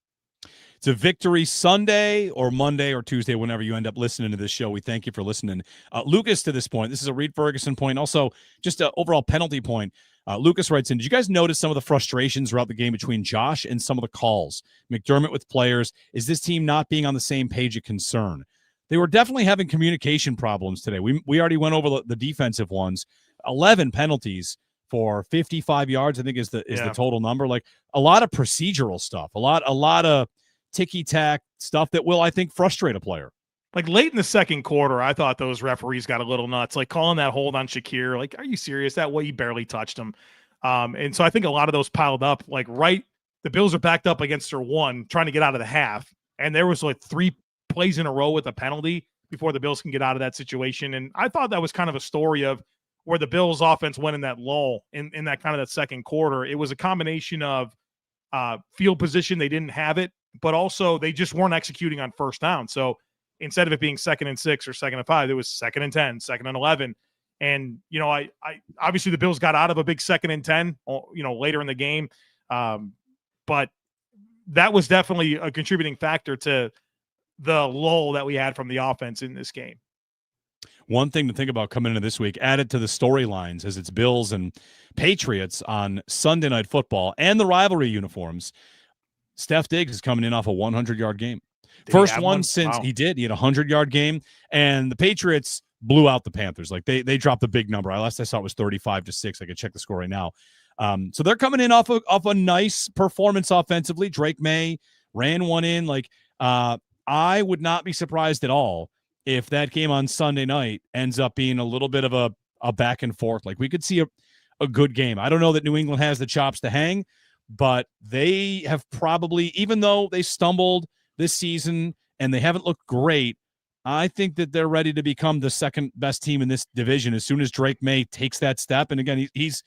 It's a victory Sunday or Monday or Tuesday, whenever you end up listening to this show. We thank you for listening. Lucas, to this point, this is a Reed Ferguson point, also just an overall penalty point. Lucas writes in, did you guys notice some of the frustrations throughout the game between Josh and some of the calls? McDermott with players. Is this team not being on the same page a concern? They were definitely having communication problems today. We already went over the defensive ones. 11 penalties for 55 yards, I think is the total number. Like a lot of procedural stuff, a lot of ticky-tack stuff that will, I think, frustrate a player. Like late in the second quarter, I thought those referees got a little nuts, like calling that hold on Shakir. Like, are you serious? That way he barely touched him. And so I think a lot of those piled up. Like the Bills are backed up against their one, trying to get out of the half. And there was like 3 plays in a row with a penalty. before the Bills can get out of that situation. And I thought that was kind of a story of where the Bills offense went in that lull in that kind of that second quarter. It was a combination of field position. They didn't have it, but also they just weren't executing on first down. So instead of it being 2nd and 6 or 2nd and 5, it was 2nd and 10, 2nd and 11. And, you know, I obviously the Bills got out of a big 2nd and 10, you know, later in the game. But that was definitely a contributing factor to the lull that we had from the offense in this game. One thing to think about coming into this week, added to the storylines as it's Bills and Patriots on Sunday Night Football and the rivalry uniforms, Steph Diggs is coming in off a 100-yard game. First one since he had a 100-yard game, and the Patriots blew out the Panthers. Like they dropped a big number. Last I saw it was 35-6. I could check the score right now. So they're coming in off a nice performance offensively. Drake May ran one in. Like I would not be surprised at all if that game on Sunday night ends up being a little bit of a back and forth. Like we could see a good game. I don't know that New England has the chops to hang, but they have probably, even though they stumbled this season and they haven't looked great, I think that they're ready to become the second best team in this division as soon as Drake May takes that step. And again, he's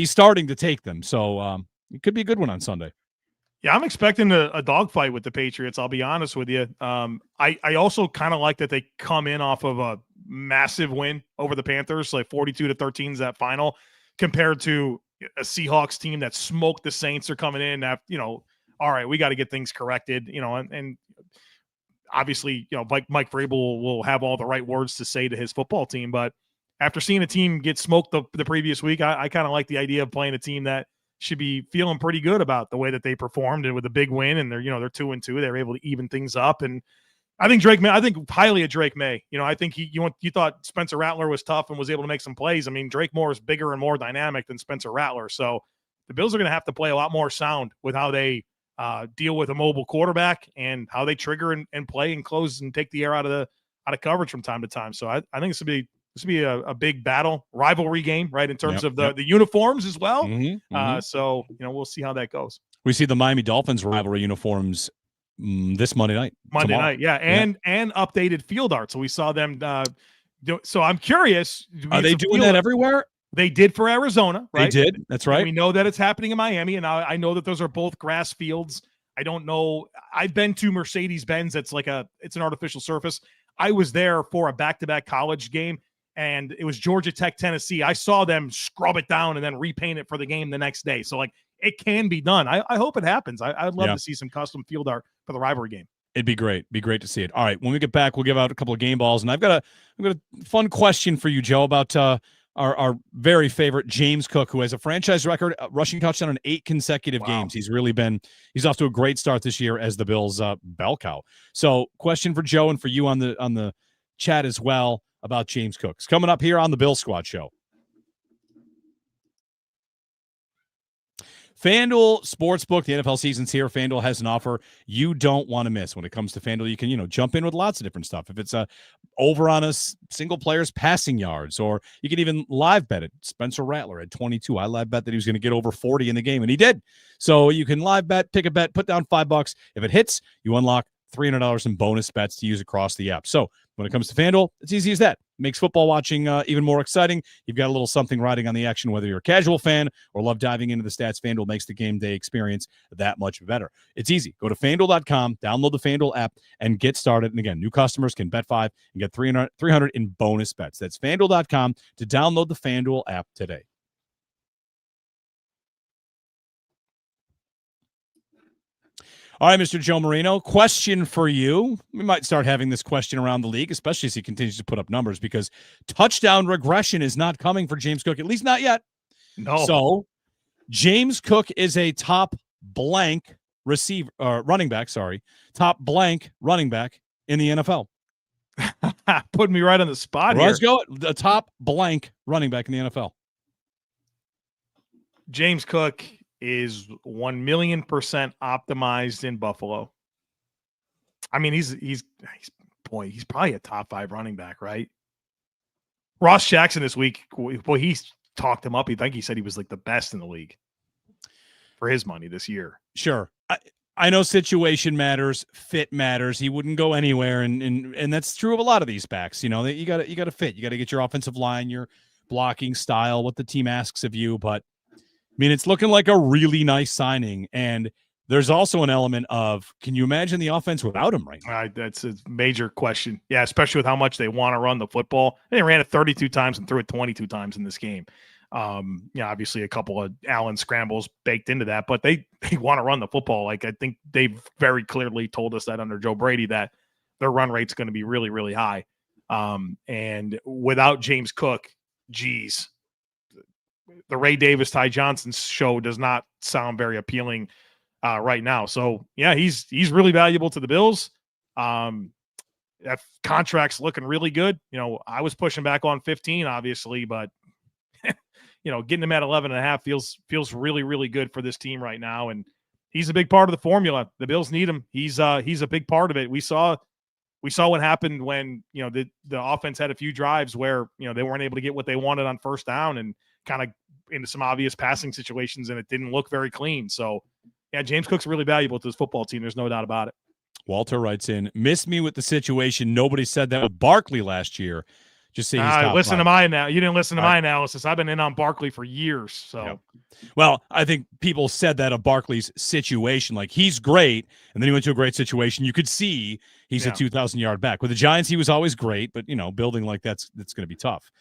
starting to take them. So it could be a good one on Sunday. Yeah, I'm expecting a dogfight with the Patriots. I'll be honest with you. I also kind of like that they come in off of a massive win over the Panthers, like 42-13 is that final, compared to a Seahawks team that smoked the Saints. Are coming in after, you know, all right, we got to get things corrected, you know, and obviously, you know, Mike Vrabel will have all the right words to say to his football team. But after seeing a team get smoked the previous week, I kind of like the idea of playing a team that should be feeling pretty good about the way that they performed, and with a big win, and they're 2-2, they were able to even things up. And I think I think highly of Drake May. You know, I think you thought Spencer Rattler was tough and was able to make some plays. I mean, Drake Moore is bigger and more dynamic than Spencer Rattler. So the Bills are going to have to play a lot more sound with how they deal with a mobile quarterback and how they trigger and play and close and take the air out of coverage from time to time. So I think this would be a big battle, rivalry game, right, in terms of the uniforms as well. So, you know, we'll see how that goes. We see the Miami Dolphins rivalry uniforms this Monday night. Yeah, and updated field art. So we saw them so I'm curious. Are they doing that everywhere? They did for Arizona, right? They did. That's right. And we know that it's happening in Miami, and I know that those are both grass fields. I don't know. I've been to Mercedes-Benz. It's an artificial surface. I was there for a back-to-back college game, and it was Georgia Tech, Tennessee. I saw them scrub it down and then repaint it for the game the next day. So, like, it can be done. I hope it happens. I'd love to see some custom field art for the rivalry game. It'd be great. Be great to see it. All right, when we get back, we'll give out a couple of game balls, and I've got a fun question for you, Joe, about our very favorite James Cook, who has a franchise record rushing touchdown in 8 consecutive games. He's off to a great start this year as the Bills' bell cow. So, question for Joe and for you on the chat as well about James Cook. It's coming up here on the Bill Squad Show. FanDuel Sportsbook, the NFL season's here. FanDuel has an offer you don't want to miss. When it comes to FanDuel, you can, jump in with lots of different stuff. If it's over on a single player's passing yards, or you can even live bet it. Spencer Rattler at 22. I live bet that he was going to get over 40 in the game, and he did. So you can live bet, pick a bet, put down $5. If it hits, you unlock $300 in bonus bets to use across the app. So when it comes to FanDuel, it's easy as that. Makes football watching even more exciting. You've got a little something riding on the action, whether you're a casual fan or love diving into the stats. FanDuel makes the game day experience that much better. It's easy. Go to FanDuel.com, download the FanDuel app, and get started. And again, new customers can bet $5 and get 300 in bonus bets. That's FanDuel.com to download the FanDuel app today. All right, Mr. Joe Marino, question for you. We might start having this question around the league, especially as he continues to put up numbers, because touchdown regression is not coming for James Cook, at least not yet. No. So James Cook is a top blank running back in the NFL. Putting me right on the spot here. Let's go. The top blank running back in the NFL. James Cook is 1,000,000% optimized in Buffalo. I mean, he's probably a top 5 running back, right? Ross Jackson this week, boy, he's talked him up. He said he was like the best in the league for his money this year. Sure. I know situation matters, fit matters. He wouldn't go anywhere, and that's true of a lot of these backs. You know, you got to fit. You got to get your offensive line, your blocking style, what the team asks of you. But I mean, it's looking like a really nice signing, and there's also an element of, can you imagine the offense without him right now? That's a major question. Yeah, especially with how much they want to run the football. They ran it 32 times and threw it 22 times in this game. Obviously a couple of Allen scrambles baked into that, but they want to run the football. Like, I think they've very clearly told us that under Joe Brady that their run rate's going to be really, really high. And without James Cook, geez, the Ray Davis, Ty Johnson show does not sound very appealing right now. So yeah, he's really valuable to the Bills. That contract's looking really good. You know, I was pushing back on 15, obviously, but you know, getting him at 11.5 feels really, really good for this team right now. And he's a big part of the formula. The Bills need him. He's a big part of it. We saw what happened when, you know, the offense had a few drives where, you know, they weren't able to get what they wanted on first down and kind of into some obvious passing situations, and it didn't look very clean. So yeah, James Cook's really valuable to this football team. There's no doubt about it. Walter writes in, missed me with the situation. Nobody said that with Barkley last year. Just say he's top listen five. to my now. You didn't listen to my analysis. I've been in on Barkley for years. So, yep. Well, I think people said that of Barkley's situation. Like, he's great, and then he went to a great situation. You could see he's a 2,000-yard back. With the Giants, he was always great, but, you know, building like that's going to be tough.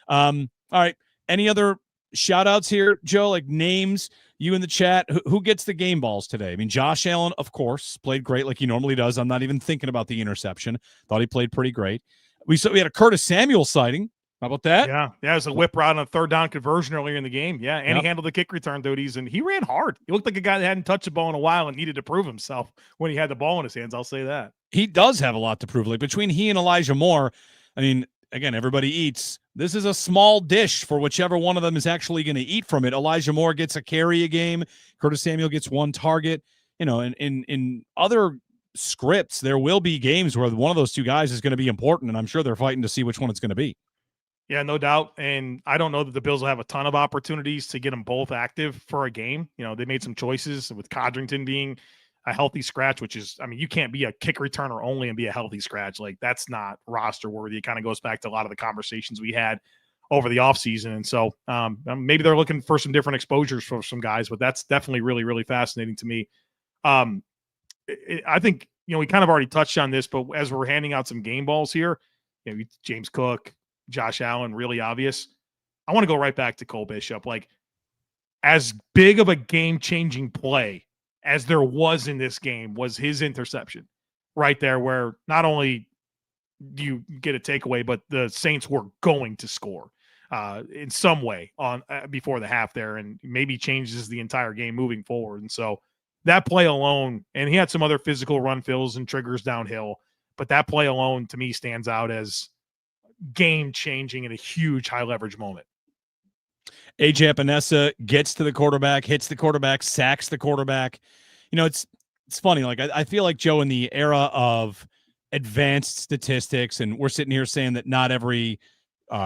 All right. Any other shout-outs here, Joe? Like, names, you in the chat. Who gets the game balls today? I mean, Josh Allen, of course, played great like he normally does. I'm not even thinking about the interception. Thought he played pretty great. We had a Curtis Samuel sighting. How about that? Yeah, it was a whip route on a third down conversion earlier in the game. Yeah, and he handled the kick return duties, and he ran hard. He looked like a guy that hadn't touched the ball in a while and needed to prove himself when he had the ball in his hands. I'll say that. He does have a lot to prove. Like, between he and Elijah Moore, I mean, again, everybody eats. This is a small dish for whichever one of them is actually going to eat from it. Elijah Moore gets a carry a game. Curtis Samuel gets one target. You know, in other scripts, there will be games where one of those two guys is going to be important, and I'm sure they're fighting to see which one it's going to be. Yeah, no doubt. And I don't know that the Bills will have a ton of opportunities to get them both active for a game. You know, they made some choices with Codrington being a healthy scratch, which is, I mean, you can't be a kick returner only and be a healthy scratch. Like, that's not roster worthy. It kind of goes back to a lot of the conversations we had over the offseason. And so maybe they're looking for some different exposures for some guys, but that's definitely really, really fascinating to me. I think, you know, we kind of already touched on this, but as we're handing out some game balls here, you know, James Cook, Josh Allen, really obvious. I want to go right back to Cole Bishop. Like, as big of a game-changing play as there was in this game was his interception right there, where not only do you get a takeaway, but the Saints were going to score in some way on before the half there, and maybe changes the entire game moving forward. And so that play alone, and he had some other physical run fills and triggers downhill, but that play alone to me stands out as game-changing in a huge high-leverage moment. AJ Epinesa gets to the quarterback, hits the quarterback, sacks the quarterback. You know, it's funny. Like, I feel like, Joe, in the era of advanced statistics, and we're sitting here saying that not every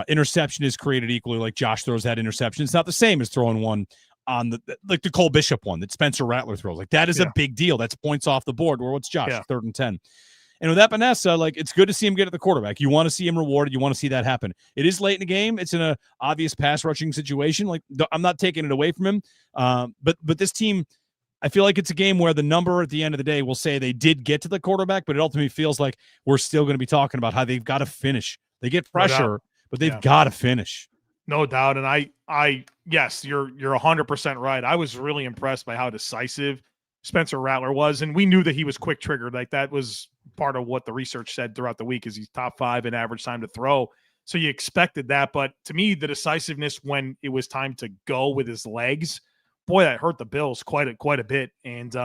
interception is created equally. Like, Josh throws that interception. It's not the same as throwing one on the Cole Bishop one that Spencer Rattler throws. Like, that is a big deal. That's points off the board. Where what's Josh? 3rd and 10. And with Epinesa, like, it's good to see him get at the quarterback. You want to see him rewarded. You want to see that happen. It is late in the game. It's in an obvious pass rushing situation. Like, I'm not taking it away from him. But this team, I feel like it's a game where the number at the end of the day will say they did get to the quarterback, but it ultimately feels like we're still going to be talking about how they've got to finish. They get pressure, but they've got to finish. No doubt. And I yes, you're 100% right. I was really impressed by how decisive Spencer Rattler was, and we knew that he was quick triggered. Like, that was part of what the research said throughout the week, is he's top 5 in average time to throw. So you expected that, but to me, the decisiveness when it was time to go with his legs, boy, that hurt the Bills quite a bit. And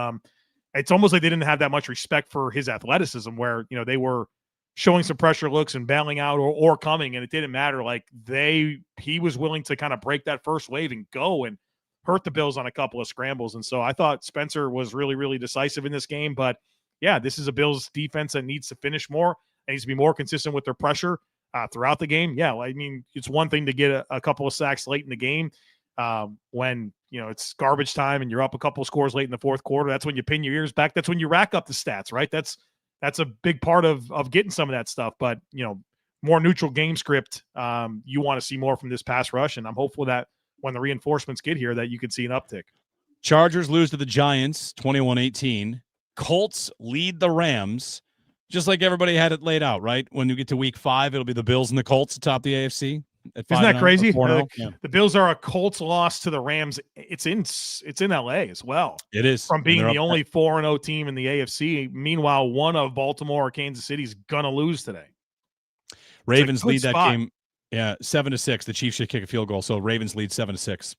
it's almost like they didn't have that much respect for his athleticism, where, you know, they were showing some pressure looks and bailing out or coming, and it didn't matter. Like, he was willing to kind of break that first wave and go and hurt the Bills on a couple of scrambles. And so I thought Spencer was really, really decisive in this game. But yeah, this is a Bills defense that needs to finish more, and needs to be more consistent with their pressure throughout the game. Yeah, I mean, it's one thing to get a couple of sacks late in the game. when it's garbage time and you're up a couple scores late in the fourth quarter. That's when you pin your ears back. That's when you rack up the stats, right? That's a big part of getting some of that stuff. But more neutral game script. You want to see more from this pass rush, and I'm hopeful that when the reinforcements get here, that you can see an uptick. Chargers lose to the Giants 21-18. Colts lead the Rams, just like everybody had it laid out, right? When you get to week 5, it'll be the Bills and the Colts atop the AFC. Isn't that crazy? Yeah. The Bills are a Colts loss to the Rams. It's in LA as well. It is. From being the only 4-0 team in the AFC. Meanwhile, one of Baltimore or Kansas City is going to lose today. Ravens lead that game. Yeah, 7-6. The Chiefs should kick a field goal, so Ravens lead 7-6.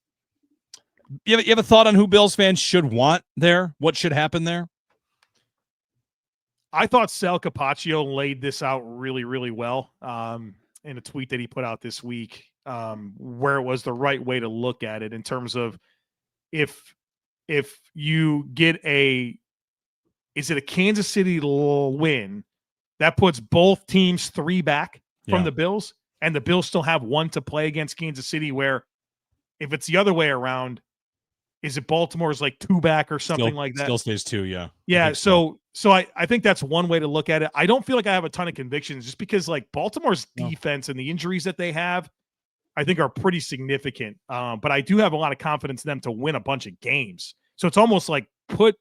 You have a thought on who Bills fans should want there? What should happen there? I thought Sal Capaccio laid this out really, really well in a tweet that he put out this week, where it was the right way to look at it in terms of if you get is it a Kansas City win that puts both teams 3 back from the Bills, and the Bills still have 1 to play against Kansas City, where if it's the other way around, is it Baltimore's like 2 back or something like that? Still stays 2, yeah. Yeah, so I think that's one way to look at it. I don't feel like I have a ton of convictions just because like Baltimore's defense and the injuries that they have, I think are pretty significant. But I do have a lot of confidence in them to win a bunch of games. So it's almost like put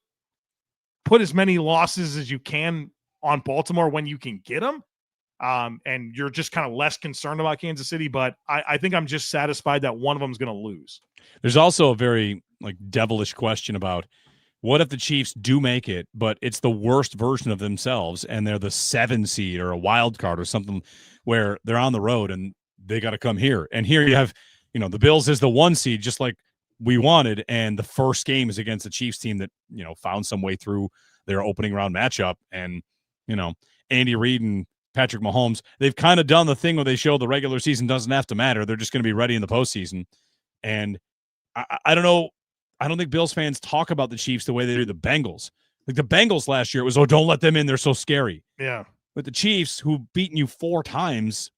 as many losses as you can on Baltimore when you can get them. And you're just kind of less concerned about Kansas City. But I think I'm just satisfied that one of them is going to lose. There's also a very devilish question about what if the Chiefs do make it, but it's the worst version of themselves and they're the 7 seed or a wild card or something where they're on the road and they got to come here. And here you have, the Bills is the 1 seed, just like we wanted. And the first game is against the Chiefs team that, found some way through their opening round matchup. And, Andy Reid and Patrick Mahomes, they've kind of done the thing where they show the regular season doesn't have to matter. They're just going to be ready in the postseason. And I don't know. I don't think Bills fans talk about the Chiefs the way they do the Bengals. Like the Bengals last year, it was, don't let them in. They're so scary. Yeah. But the Chiefs, who've beaten you 4 times,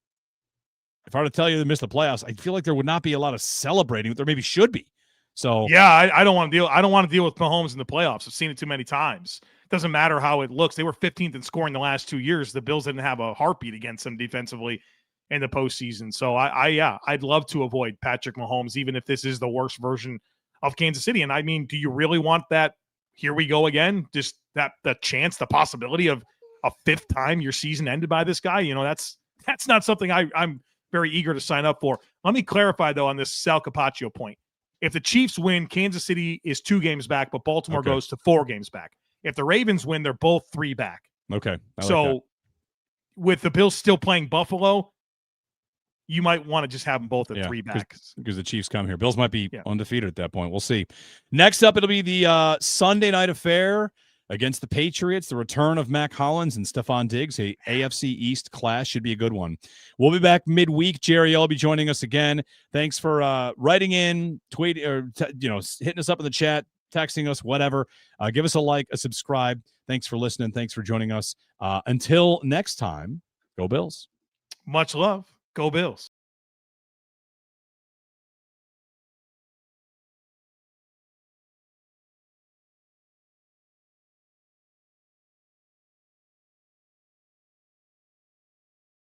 if I were to tell you they missed the playoffs, I feel like there would not be a lot of celebrating, but there maybe should be. So yeah, I don't want to deal. I don't want to deal with Mahomes in the playoffs. I've seen it too many times. It doesn't matter how it looks. They were 15th in scoring the last 2 years. The Bills didn't have a heartbeat against them defensively in the postseason. So I'd love to avoid Patrick Mahomes, even if this is the worst version of Kansas City. And I mean, do you really want that? Here we go again. Just the chance, the possibility of a 5th time your season ended by this guy. That's not something I'm very eager to sign up for. Let me clarify though on this Sal Capaccio point. If the Chiefs win, Kansas City is 2 games back, but Baltimore goes to 4 games back. If the Ravens win, they're both 3 back. Okay. So with the Bills still playing Buffalo, you might want to just have them both at 3 backs. Because the Chiefs come here. Bills might be undefeated at that point. We'll see. Next up, it'll be the Sunday night affair against the Patriots. The return of Mac Hollins and Stephon Diggs. A AFC East clash should be a good one. We'll be back midweek. Jerry will be joining us again. Thanks for writing in, tweeting, or hitting us up in the chat, texting us, whatever. Give us a like, a subscribe. Thanks for listening. Thanks for joining us. Until next time, go Bills. Much love. Go Bills.